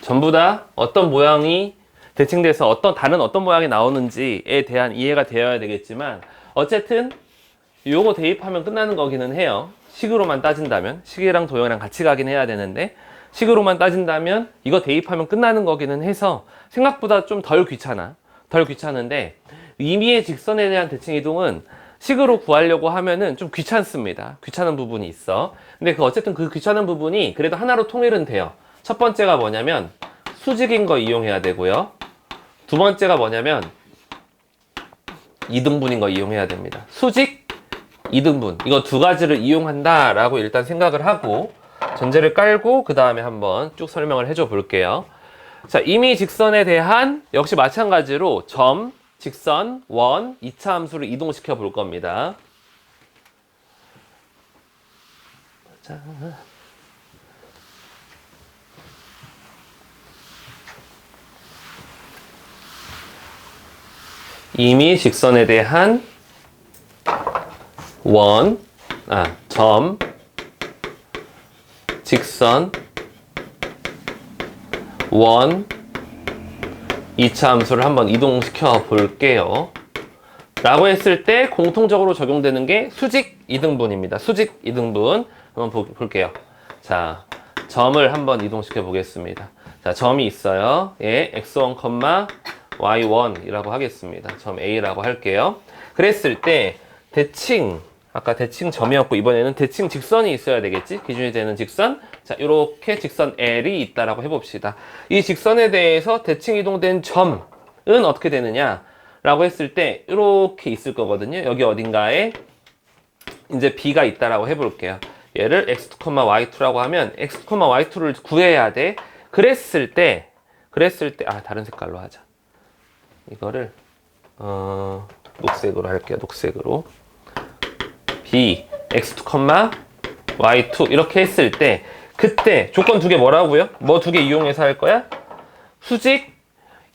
S1: 전부 다 어떤 모양이 대칭돼서 다른 어떤 모양이 나오는지에 대한 이해가 되어야 되겠지만, 어쨌든 요거 대입하면 끝나는 거기는 해요. 식으로만 따진다면. 식이랑 도형이랑 같이 가긴 해야 되는데, 식으로만 따진다면 이거 대입하면 끝나는 거기는 해서 생각보다 좀 덜 귀찮은데, 임의의 직선에 대한 대칭 이동은 식으로 구하려고 하면은 좀 귀찮습니다. 귀찮은 부분이 있어. 근데 어쨌든 그 귀찮은 부분이 그래도 하나로 통일은 돼요. 첫 번째가 뭐냐면 수직인 거 이용해야 되고요. 두 번째가 뭐냐면 이등분인 거 이용해야 됩니다. 수직, 이등분. 이거 두 가지를 이용한다라고 일단 생각을 하고 전제를 깔고 그 다음에 한번 쭉 설명을 해줘 볼게요. 자, 임의 직선에 대한 역시 마찬가지로 점, 직선, 원, 2차 함수를 이동시켜 볼 겁니다. 자. 임의 직선에 대한 점, 직선, 원, 2차 함수를 한번 이동시켜 볼게요. 라고 했을 때 공통적으로 적용되는 게 수직 이등분입니다. 수직 이등분. 한번 볼게요. 자, 점을 한번 이동시켜 보겠습니다. 자, 점이 있어요. 예, x1, y1이라고 하겠습니다. 점 A라고 할게요. 그랬을 때 대칭, 아까 대칭 점이었고 이번에는 대칭 직선이 있어야 되겠지? 기준이 되는 직선. 자, 이렇게 직선 L이 있다라고 해봅시다. 이 직선에 대해서 대칭 이동된 점은 어떻게 되느냐? 라고 했을 때 이렇게 있을 거거든요. 여기 어딘가에 이제 B가 있다라고 해볼게요. 얘를 x2, y2라고 하면 x2, y2를 구해야 돼. 그랬을 때 다른 색깔로 하자. 이거를 녹색으로 할게요. 녹색으로. B, x2, y2 이렇게 했을 때 그때 조건 두 개 뭐라고요? 뭐 두 개 이용해서 할 거야? 수직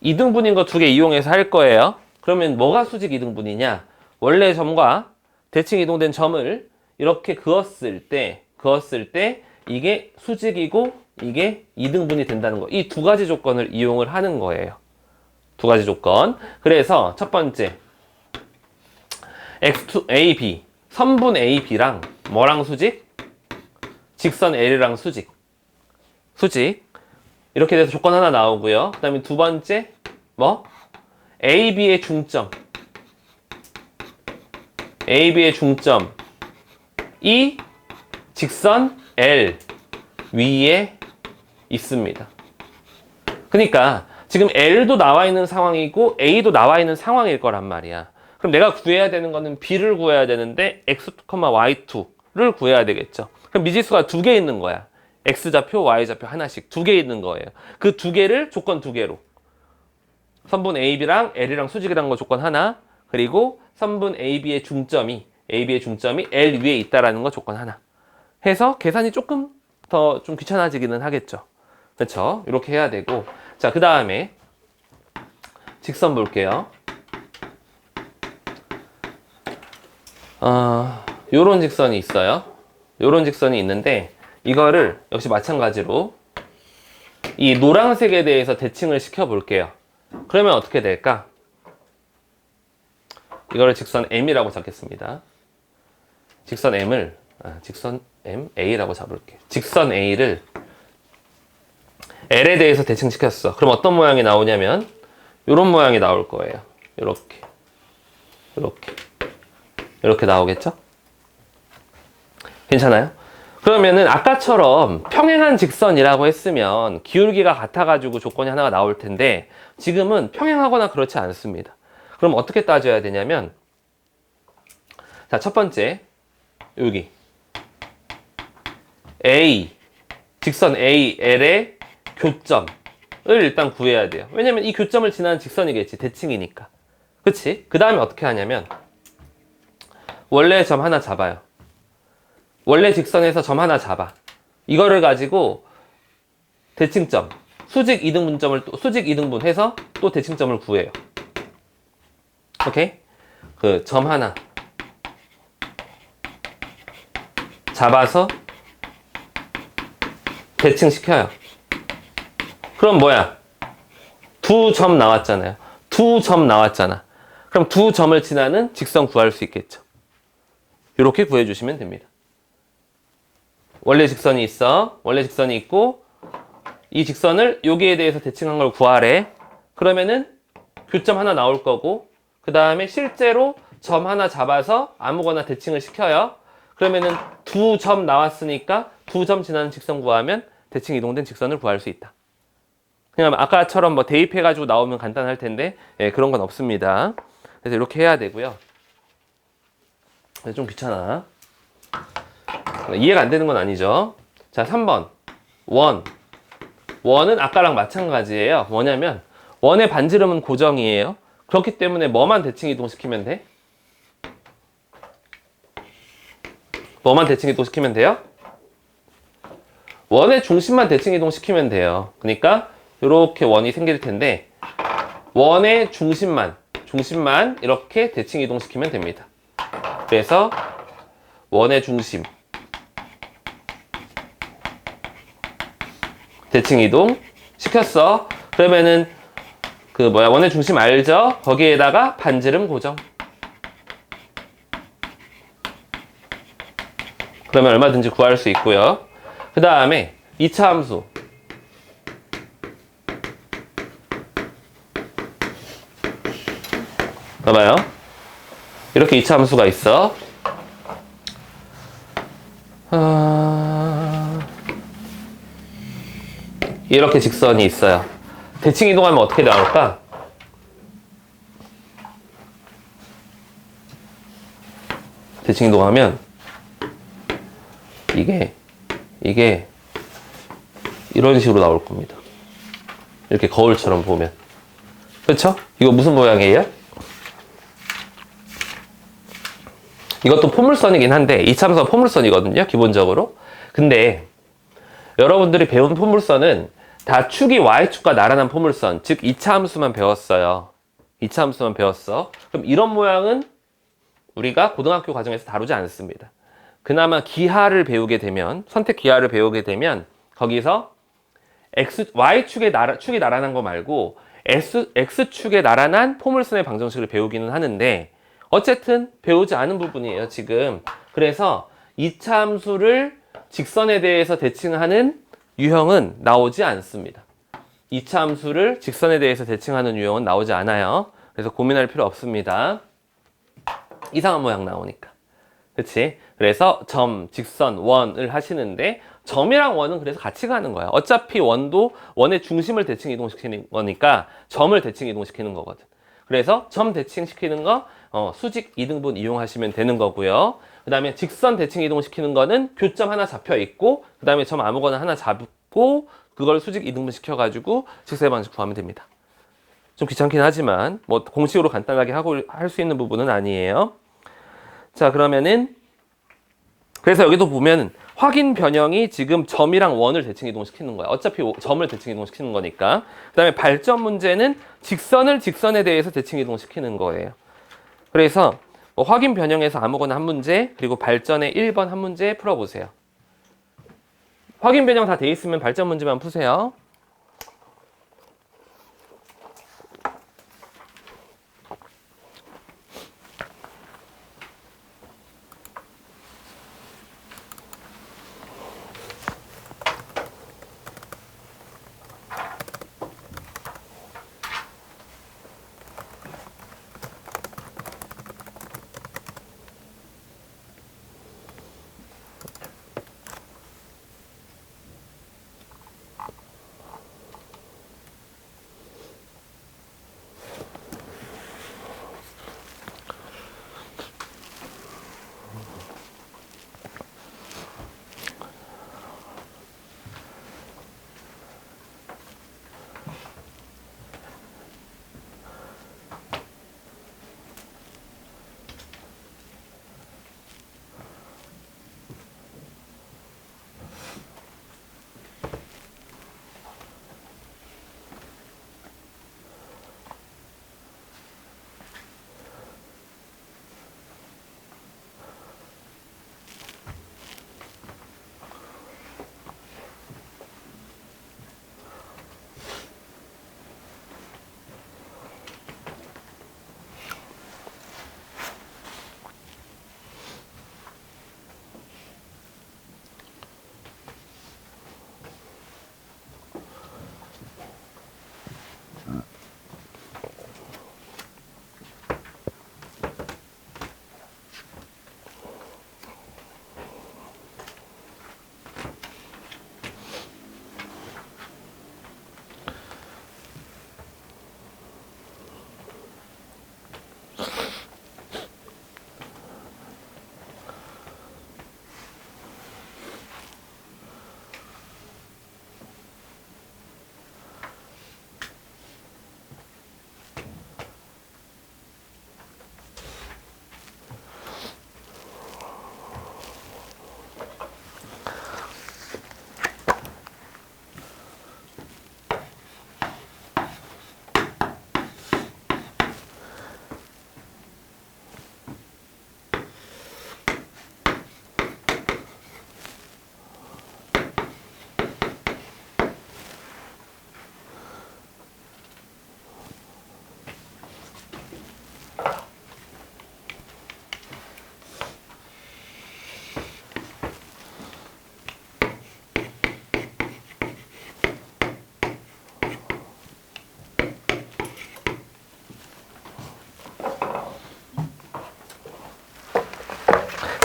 S1: 이등분인 거 두 개 이용해서 할 거예요. 그러면 뭐가 수직 이등분이냐? 원래 점과 대칭 이동된 점을 이렇게 그었을 때 이게 수직이고 이게 이등분이 된다는 거. 이 두 가지 조건을 이용을 하는 거예요. 두 가지 조건. 그래서 첫 번째 x2, AB 선분 AB랑 뭐랑 수직? 직선 L이랑 수직. 이렇게 돼서 조건 하나 나오고요. 그 다음에 두 번째 뭐? AB의 중점. AB의 중점. 이 직선 L 위에 있습니다. 그러니까 지금 L도 나와 있는 상황이고 A도 나와 있는 상황일 거란 말이야. 그럼 내가 구해야 되는 거는 B를 구해야 되는데 x2, y2를 구해야 되겠죠. 그럼 미지수가 두 개 있는 거야. X좌표, Y좌표 하나씩 두 개 있는 거예요. 그 두 개를 조건 두 개로. 선분 AB랑 L이랑 수직이라는 거 조건 하나. 그리고 선분 AB의 중점이 L 위에 있다라는 거 조건 하나. 해서 계산이 조금 더 좀 귀찮아지기는 하겠죠. 그렇죠? 이렇게 해야 되고. 자, 그 다음에 직선 볼게요. 요런 직선이 있어요. 요런 직선이 있는데 이거를 역시 마찬가지로 이 노란색에 대해서 대칭을 시켜 볼게요. 그러면 어떻게 될까? 이거를 직선 M이라고 잡겠습니다. 직선 M을 직선 M, A라고 잡을게요. 직선 A를 L에 대해서 대칭시켰어. 그럼 어떤 모양이 나오냐면 이런 모양이 나올 거예요. 이렇게 나오겠죠? 괜찮아요? 그러면은 아까처럼 평행한 직선이라고 했으면 기울기가 같아가지고 조건이 하나가 나올 텐데 지금은 평행하거나 그렇지 않습니다. 그럼 어떻게 따져야 되냐면 자, 첫 번째 여기 A, 직선 AL의 교점을 일단 구해야 돼요. 왜냐면 이 교점을 지나는 직선이겠지. 대칭이니까. 그치? 그 다음에 어떻게 하냐면 원래 점 하나 잡아요. 원래 직선에서 점 하나 잡아. 이거를 가지고 대칭점, 수직 이등분 해서 또 대칭점을 구해요. 오케이? 그 점 하나 잡아서 대칭시켜요. 그럼 뭐야? 두 점 나왔잖아요. 두 점 나왔잖아. 그럼 두 점을 지나는 직선 구할 수 있겠죠. 이렇게 구해주시면 됩니다. 원래 직선이 있어. 원래 직선이 있고 이 직선을 여기에 대해서 대칭한 걸 구하래. 그러면은 교점 하나 나올 거고 그 다음에 실제로 점 하나 잡아서 아무거나 대칭을 시켜요. 그러면은 두 점 나왔으니까 두 점 지나는 직선 구하면 대칭 이동된 직선을 구할 수 있다. 그냥 아까처럼 뭐 대입해가지고 나오면 간단할 텐데 그런 건 없습니다. 그래서 이렇게 해야 되고요. 좀 귀찮아. 이해가 안 되는 건 아니죠. 자, 3번 원은 아까랑 마찬가지예요. 뭐냐면 원의 반지름은 고정이에요. 그렇기 때문에 뭐만 대칭 이동시키면 돼? 뭐만 대칭 이동시키면 돼요? 원의 중심만 대칭 이동시키면 돼요. 그러니까 이렇게 원이 생길 텐데 원의 중심만 이렇게 대칭 이동시키면 됩니다. 그래서 원의 중심 대칭 이동 시켰어. 그러면은 원의 중심 알죠? 거기에다가 반지름 고정. 그러면 얼마든지 구할 수 있고요. 그 다음에 2차 함수. 봐봐요. 이렇게 2차 함수가 있어. 이렇게 직선이 있어요. 대칭 이동하면 어떻게 나올까? 대칭 이동하면 이게 이런 식으로 나올 겁니다. 이렇게 거울처럼 보면. 그렇죠? 이거 무슨 모양이에요? 이것도 포물선이긴 한데 2차함수가 포물선이거든요, 기본적으로. 근데 여러분들이 배운 포물선은 다 축이 Y축과 나란한 포물선, 즉 2차 함수만 배웠어요. 2차 함수만 배웠어. 그럼 이런 모양은 우리가 고등학교 과정에서 다루지 않습니다. 그나마 기하를 배우게 되면, 선택 기하를 배우게 되면 거기서 Y축의 축이 나란한 거 말고 X축의 나란한 포물선의 방정식을 배우기는 하는데 어쨌든 배우지 않은 부분이에요, 지금. 그래서 2차 함수를 직선에 대해서 대칭하는 유형은 나오지 않습니다. 2차 함수를 직선에 대해서 대칭하는 유형은 나오지 않아요. 그래서 고민할 필요 없습니다. 이상한 모양 나오니까. 그치? 그래서 점, 직선, 원을 하시는데 점이랑 원은 그래서 같이 가는 거야. 어차피 원도 원의 중심을 대칭 이동시키는 거니까 점을 대칭 이동시키는 거거든. 그래서 점 대칭시키는 거 수직 2등분 이용하시면 되는 거고요. 그 다음에 직선 대칭 이동시키는 거는 교점 하나 잡혀 있고 그 다음에 점 아무거나 하나 잡고 그걸 수직 2등분 시켜가지고 직선의 방식 구하면 됩니다. 좀 귀찮긴 하지만 뭐 공식으로 간단하게 하고 할 수 있는 부분은 아니에요. 자, 그러면은 그래서 여기도 보면 확인 변형이 지금 점이랑 원을 대칭 이동시키는 거야. 어차피 점을 대칭 이동시키는 거니까. 그 다음에 발점 문제는 직선을 직선에 대해서 대칭 이동시키는 거예요. 그래서 뭐 확인 변형에서 아무거나 한 문제, 그리고 발전의 1번 한 문제 풀어보세요. 확인 변형 다 돼 있으면 발전 문제만 푸세요.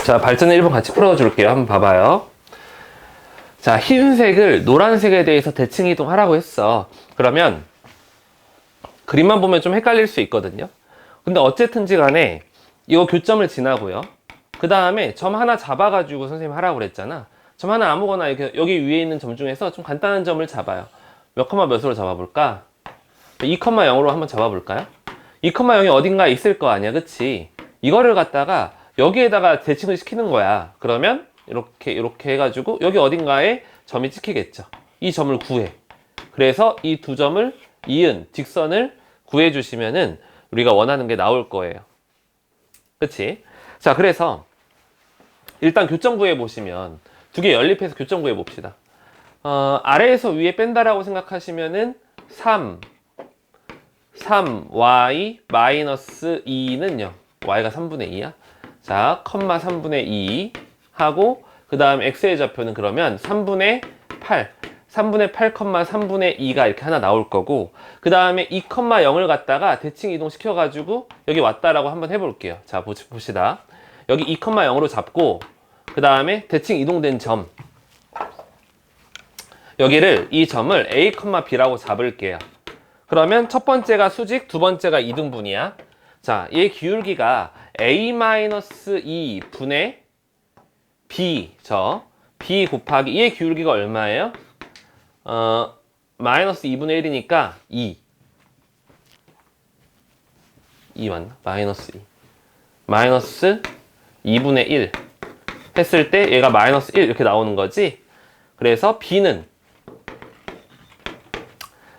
S1: 자, 발전의 1번 같이 풀어줄게요. 한번 봐봐요. 자, 흰색을 노란색에 대해서 대칭 이동하라고 했어. 그러면 그림만 보면 좀 헷갈릴 수 있거든요. 근데 어쨌든지 간에 이거 교점을 지나고요. 그 다음에 점 하나 잡아가지고 선생님 하라고 그랬잖아. 점 하나 아무거나 이렇게 여기 위에 있는 점 중에서 좀 간단한 점을 잡아요. 몇 컴마 몇으로 잡아볼까? 2,0으로 한번 잡아볼까요? 2,0이 어딘가에 있을 거 아니야, 그치? 이거를 갖다가 여기에다가 대칭을 시키는 거야. 그러면 이렇게 해가지고 여기 어딘가에 점이 찍히겠죠. 이 점을 구해. 그래서 이 두 점을 이은 직선을 구해 주시면은 우리가 원하는 게 나올 거예요. 그치? 자, 그래서 일단 교점 구해 보시면 두 개 연립해서 교점 구해 봅시다. 아래에서 위에 뺀다라고 생각하시면은 3y 마이너스 2는요. y가 3분의 2야. 자, 컴마 3분의 2 하고 그 다음 x의 좌표는 그러면 3분의 8 3분의 2가 이렇게 하나 나올 거고 그 다음에 2,0을 갖다가 대칭 이동 시켜가지고 여기 왔다라고 한번 해볼게요. 자, 봅시다. 여기 2,0으로 잡고 그 다음에 대칭 이동된 점 여기를 이 점을 a, b라고 잡을게요. 그러면 첫 번째가 수직, 두 번째가 이등분이야. 자, 얘 기울기가 a-2 분의 b, b 곱하기 얘 기울기가 얼마예요? 마이너스 2분의 1이니까 2 맞나? 마이너스 2 마이너스 2분의 1 했을 때 얘가 마이너스 1 이렇게 나오는 거지. 그래서 b는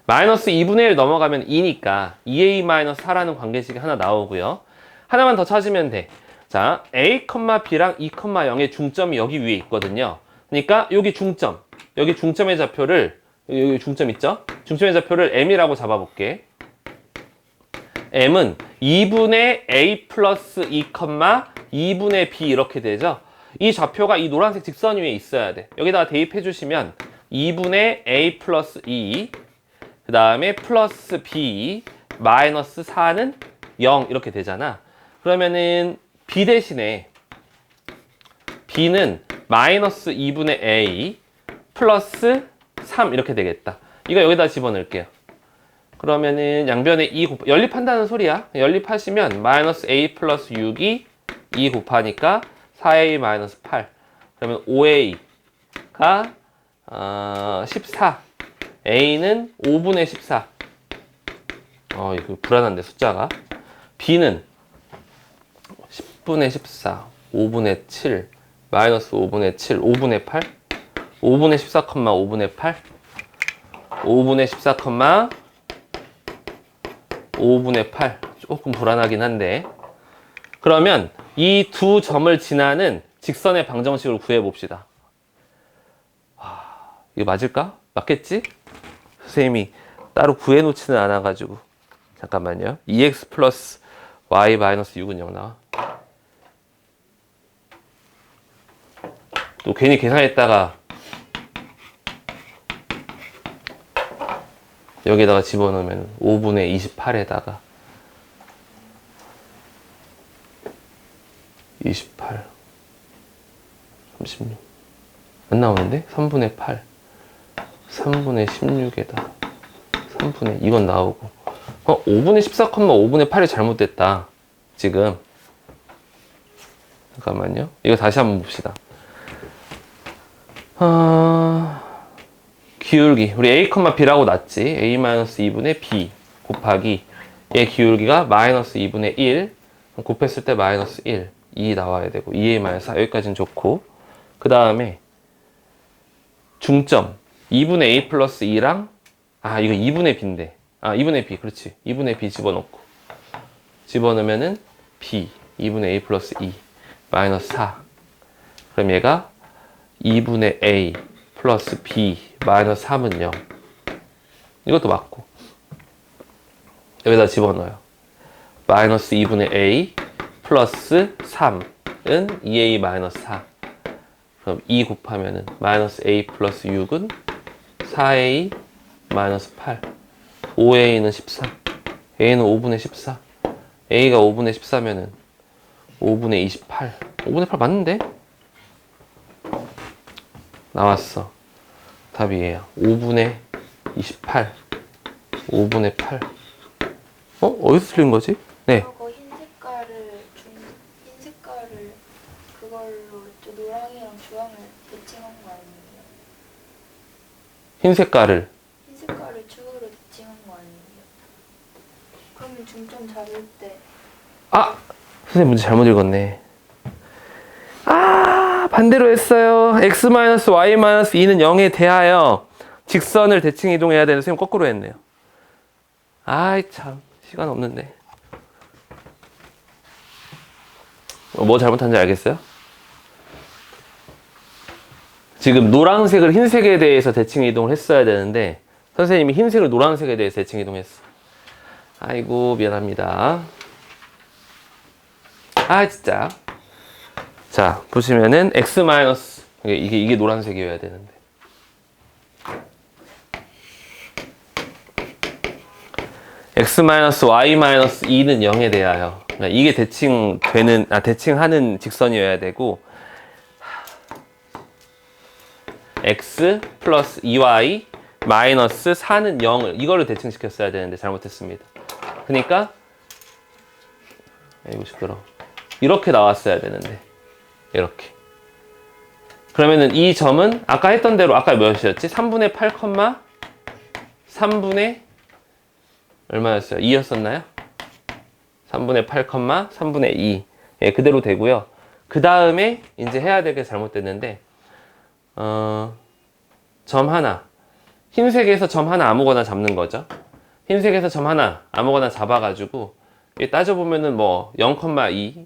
S1: 마이너스 2분의 1 넘어가면 2니까 2a-4라는 관계식이 하나 나오고요. 하나만 더 찾으면 돼. 자, a, b랑 2,0의 중점이 여기 위에 있거든요. 그러니까 여기 중점, 여기 중점의 좌표를 여기 중점 있죠? 중점의 좌표를 m이라고 잡아볼게. m은 2분의 a 플러스 2, 2분의 b 이렇게 되죠? 이 좌표가 이 노란색 직선 위에 있어야 돼. 여기다가 대입해 주시면 2분의 a 플러스 2 그 다음에 플러스 b 마이너스 4는 0 이렇게 되잖아. 그러면은 b 대신에 b는 마이너스 2분의 a 플러스 3 이렇게 되겠다. 이거 여기다 집어넣을게요. 그러면은 양변에 2 연립한다는 소리야. 연립하시면 마이너스 a 플러스 6이 2 곱하니까 4a 마이너스 8 그러면 5a가 14 a는 5분의 14 이거 불안한데 숫자가 b는 10분의 14 5분의 7 마이너스 5분의 7 5분의 8 5분의 14, 5분의 8 5분의 14, 5분의 8 조금 불안하긴 한데 그러면 이 두 점을 지나는 직선의 방정식을 구해봅시다. 이거 맞을까? 맞겠지? 선생님이 따로 구해놓지는 않아가지고 잠깐만요. 2x 플러스 y 마이너스 6은 0 나와. 또 괜히 계산했다가 여기다가 집어넣으면 5분의 28에다가 28 36 안 나오는데? 3분의 8 3분의 16에다 3분의 이건 나오고 5분의 14, 5분의 8이 잘못됐다. 지금 잠깐만요. 이거 다시 한번 봅시다. 기울기 우리 a, b라고 놨지. a-2분의 b 곱하기 얘 기울기가 마이너스 2분의 1 곱했을 때 마이너스 1 2 나와야 되고 2a-4 여기까지는 좋고 그 다음에 중점 2분의 a 플러스 2랑 이거 2분의 b인데 2분의 b 그렇지 2분의 b 집어넣고 집어넣으면은 b 2분의 a 플러스 2 마이너스 4 그럼 얘가 2분의 a 플러스 b 마이너스 3은 0 이것도 맞고 여기다 집어넣어요. 마이너스 2분의 a 플러스 3은 2a 마이너스 4 그럼 2 곱하면은 마이너스 a 플러스 6은 4a 마이너스 8 5a는 14 a는 5분의 14 a가 5분의 14면은 5분의 28. 5분의 8 맞는데? 나왔어. 답이에요. 5분의 28. 5분의 8. 어디서 틀린 거지? 네.
S4: 그거 흰 색깔을 그걸로 또 노랑이랑 주황을 대칭한 거 아니에요?
S1: 흰 색깔을.
S4: 흰 색깔을 주으로 대칭한 거 아니에요? 그러면 중점 잡을 때
S1: 아! 선생님 문제 잘못 읽었네. 아! 반대로 했어요. x-y-2는 0에 대하여 직선을 대칭 이동해야 되는 선생님 거꾸로 했네요. 아이 참 시간 없는데. 뭐 잘못한지 알겠어요? 지금 노란색을 흰색에 대해서 대칭 이동을 했어야 되는데 선생님이 흰색을 노란색에 대해서 대칭 이동했어. 아이고 미안합니다. 아 진짜. 자 보시면은 x 마이너스 이게 노란색이어야 되는데 x-y-2는 0에 대하여 그러니까 이게 대칭하는 직선이어야 되고 x 플러스 2y 마이너스 4는 0을 이거를 대칭시켰어야 되는데 잘못했습니다. 그러니까 아이고 시끄러. 이렇게 나왔어야 되는데 이렇게. 그러면은 이 점은 아까 했던 대로 아까 몇이었지? 3분의 8, 3분의 얼마였어요? 2였었나요? 3분의 8, 3분의 2. 예, 그대로 되고요. 그 다음에 이제 해야 될 게 잘못됐는데 점 하나. 흰색에서 점 하나 아무거나 잡는 거죠. 흰색에서 점 하나 아무거나 잡아가지고 따져보면은 뭐 0,2,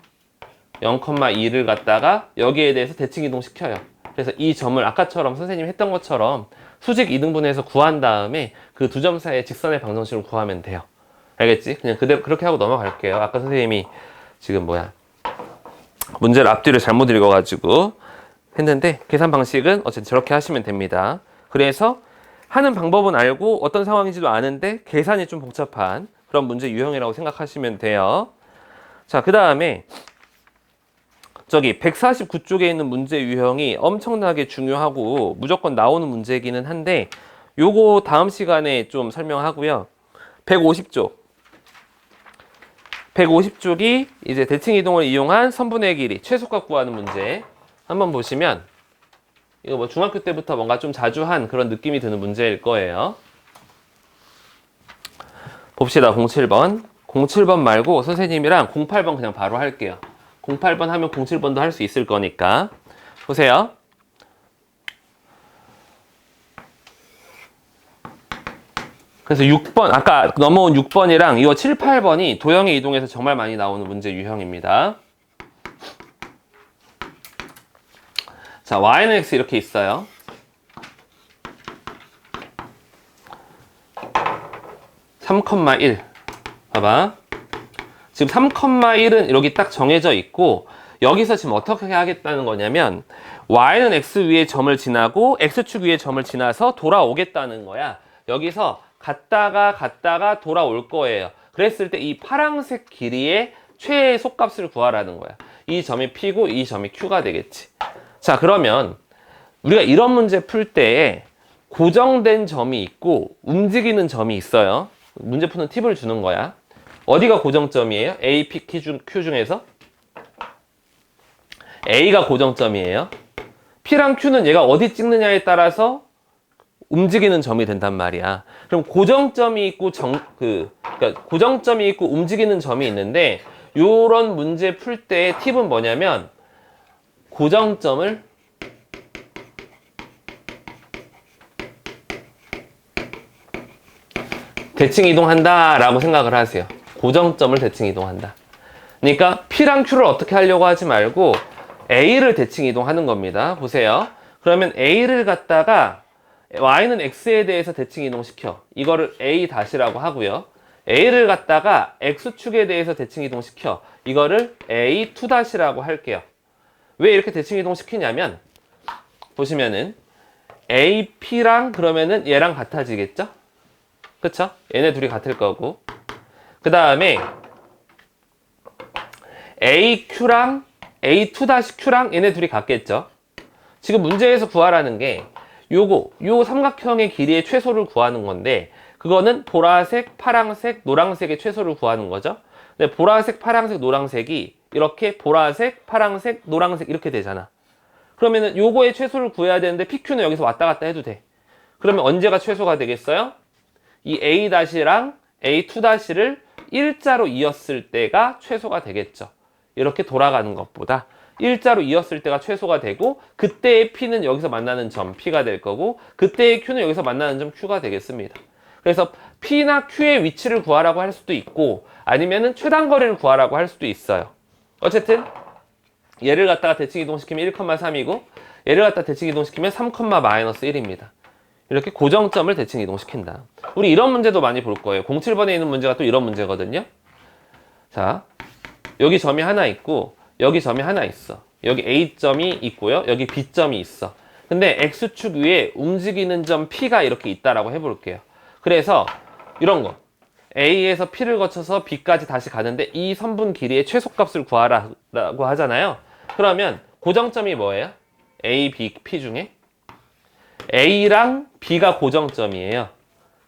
S1: 0,2를 갖다가 여기에 대해서 대칭 이동 시켜요. 그래서 이 점을 아까처럼 선생님이 했던 것처럼 수직 이등분해서 구한 다음에 그 두 점 사이의 직선의 방정식을 구하면 돼요. 알겠지? 그냥 그대로 그렇게 하고 넘어갈게요. 아까 선생님이 지금 문제를 앞뒤를 잘못 읽어가지고 했는데 계산 방식은 어쨌든 저렇게 하시면 됩니다. 그래서 하는 방법은 알고 어떤 상황인지도 아는데 계산이 좀 복잡한 그런 문제 유형이라고 생각하시면 돼요. 자, 그 다음에 저기 149쪽에 있는 문제 유형이 엄청나게 중요하고 무조건 나오는 문제이기는 한데 요거 다음 시간에 좀 설명하고요. 150쪽. 150쪽이 이제 대칭 이동을 이용한 선분의 길이 최소값 구하는 문제. 한번 보시면 이거 뭐 중학교 때부터 뭔가 좀 자주 한 그런 느낌이 드는 문제일 거예요. 봅시다. 07번. 07번 말고 선생님이랑 08번 그냥 바로 할게요. 08번 하면 07번도 할 수 있을 거니까. 보세요. 그래서 6번, 아까 넘어온 6번이랑 이거 7, 8번이 도형의 이동에서 정말 많이 나오는 문제 유형입니다. 자, y는 x 이렇게 있어요. (3,1) 봐봐. 지금 3,1은 여기 딱 정해져 있고 여기서 지금 어떻게 하겠다는 거냐면 y는 x 위에 점을 지나고 x축 위에 점을 지나서 돌아오겠다는 거야. 여기서 갔다가 돌아올 거예요. 그랬을 때 이 파란색 길이의 최소값을 구하라는 거야. 이 점이 P고 이 점이 Q가 되겠지. 자, 그러면 우리가 이런 문제 풀 때 고정된 점이 있고 움직이는 점이 있어요. 문제 푸는 팁을 주는 거야. 어디가 고정점이에요? A, P, Q 중에서? A가 고정점이에요. P랑 Q는 얘가 어디 찍느냐에 따라서 움직이는 점이 된단 말이야. 그럼 고정점이 있고 그러니까 고정점이 있고 움직이는 점이 있는데 요런 문제 풀 때 팁은 뭐냐면 고정점을 대칭 이동한다 라고 생각을 하세요. 고정점을 대칭 이동한다. 그러니까 P랑 Q를 어떻게 하려고 하지 말고 A를 대칭 이동하는 겁니다. 보세요. 그러면 A를 갖다가 Y는 X에 대해서 대칭 이동시켜. 이거를 A-라고 하고요. A를 갖다가 X축에 대해서 대칭 이동시켜. 이거를 A2-라고 할게요. 왜 이렇게 대칭 이동시키냐면 보시면은 AP랑 그러면은 얘랑 같아지겠죠? 그쵸? 얘네 둘이 같을 거고 그 다음에 AQ랑 A2-Q랑 얘네 둘이 같겠죠? 지금 문제에서 구하라는 게 요 삼각형의 길이의 최소를 구하는 건데 그거는 보라색, 파랑색, 노란색의 최소를 구하는 거죠. 근데 보라색, 파랑색, 노란색이 이렇게 보라색, 파랑색, 노란색 이렇게 되잖아. 그러면은 요거의 최소를 구해야 되는데 PQ는 여기서 왔다 갔다 해도 돼. 그러면 언제가 최소가 되겠어요? 이 A-랑 A2-를 일자로 이었을 때가 최소가 되겠죠. 이렇게 돌아가는 것보다 일자로 이었을 때가 최소가 되고 그때의 P는 여기서 만나는 점 P가 될 거고 그때의 Q는 여기서 만나는 점 Q가 되겠습니다. 그래서 P나 Q의 위치를 구하라고 할 수도 있고 아니면은 최단거리를 구하라고 할 수도 있어요. 어쨌든 얘를 갖다가 대칭 이동시키면 1,3이고 얘를 갖다 대칭 이동시키면 3,-1입니다. 이렇게 고정점을 대칭 이동시킨다. 우리 이런 문제도 많이 볼 거예요. 07번에 있는 문제가 또 이런 문제거든요. 자, 여기 점이 하나 있고 여기 점이 하나 있어. 여기 A점이 있고요. 여기 B점이 있어. 근데 X축 위에 움직이는 점 P가 이렇게 있다라고 해볼게요. 그래서 이런 거 A에서 P를 거쳐서 B까지 다시 가는데 이 선분 길이의 최소값을 구하라고 하잖아요. 그러면 고정점이 뭐예요? A, B, P 중에 A랑 B가 고정점이에요.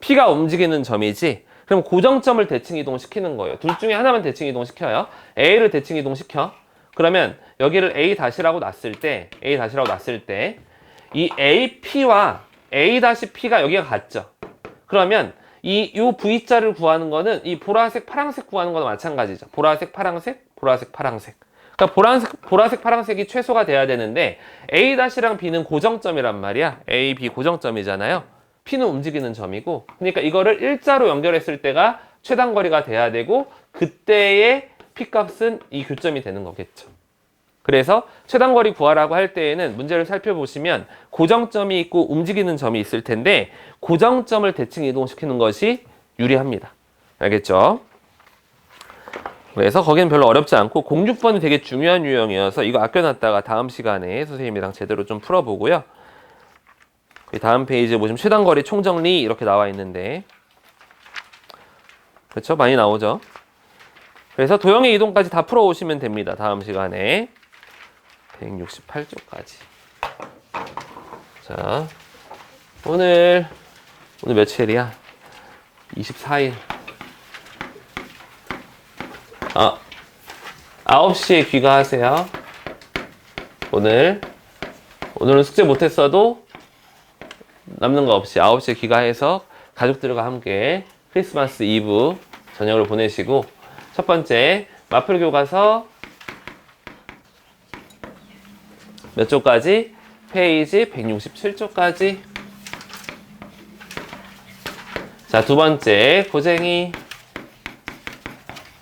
S1: P가 움직이는 점이지. 그럼 고정점을 대칭 이동시키는 거예요. 둘 중에 하나만 대칭 이동시켜요. A를 대칭 이동시켜. 그러면 여기를 A-라고 놨을 때 이 AP와 A-P가 여기가 같죠. 그러면 요 V자를 구하는 거는 이 보라색, 파랑색 구하는 거나 마찬가지죠. 보라색, 파랑색, 보라색, 파랑색. 그러니까 보라색, 파랑색이 최소가 돼야 되는데 A-랑 B는 고정점이란 말이야. A, B 고정점이잖아요. P는 움직이는 점이고 그러니까 이거를 일자로 연결했을 때가 최단거리가 돼야 되고 그때의 P값은 이 교점이 되는 거겠죠. 그래서 최단거리 구하라고 할 때에는 문제를 살펴보시면 고정점이 있고 움직이는 점이 있을 텐데 고정점을 대칭 이동시키는 것이 유리합니다. 알겠죠? 그래서 거기는 별로 어렵지 않고 06번이 되게 중요한 유형이어서 이거 아껴놨다가 다음 시간에 선생님이랑 제대로 좀 풀어보고요. 다음 페이지에 보시면 최단거리 총정리 이렇게 나와 있는데 그렇죠? 많이 나오죠? 그래서 도형의 이동까지 다 풀어오시면 됩니다. 다음 시간에 168쪽까지. 자, 오늘 며칠이야? 24일. 9시에 귀가하세요. 오늘은 숙제 못했어도 남는 거 없이 9시에 귀가해서 가족들과 함께 크리스마스 이브 저녁을 보내시고 첫 번째 마플 교과서 몇 쪽까지? 페이지 167쪽까지. 자, 두 번째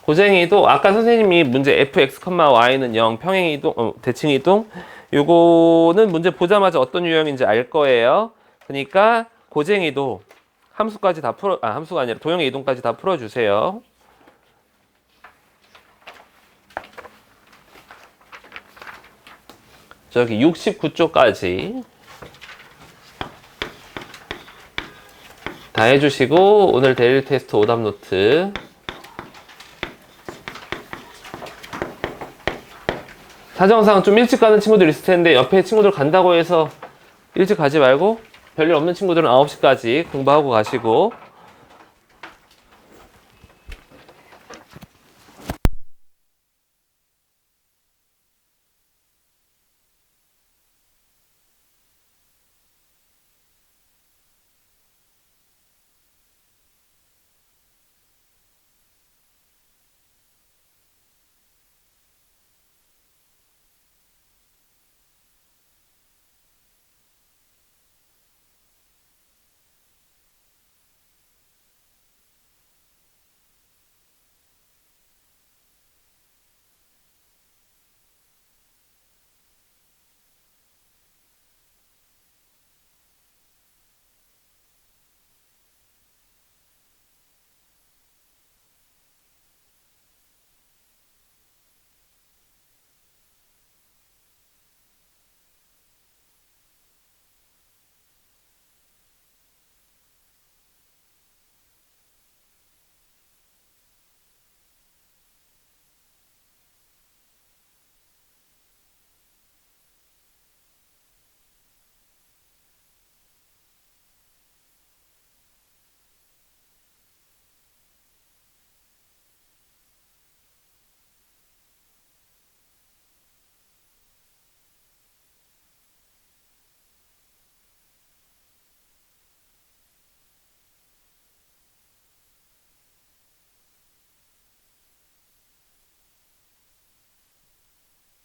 S1: 고쟁이도 아까 선생님이 문제 fx, y는 0 평행이동, 대칭이동 요거는 문제 보자마자 어떤 유형인지 알 거예요. 그러니까 고쟁이도 함수까지 다 함수가 아니라 도형의 이동까지 다 풀어주세요. 저기 69쪽까지 다 해주시고 오늘 데일리 테스트 오답 노트 사정상 좀 일찍 가는 친구들 있을 텐데 옆에 친구들 간다고 해서 일찍 가지 말고 별일 없는 친구들은 9시까지 공부하고 가시고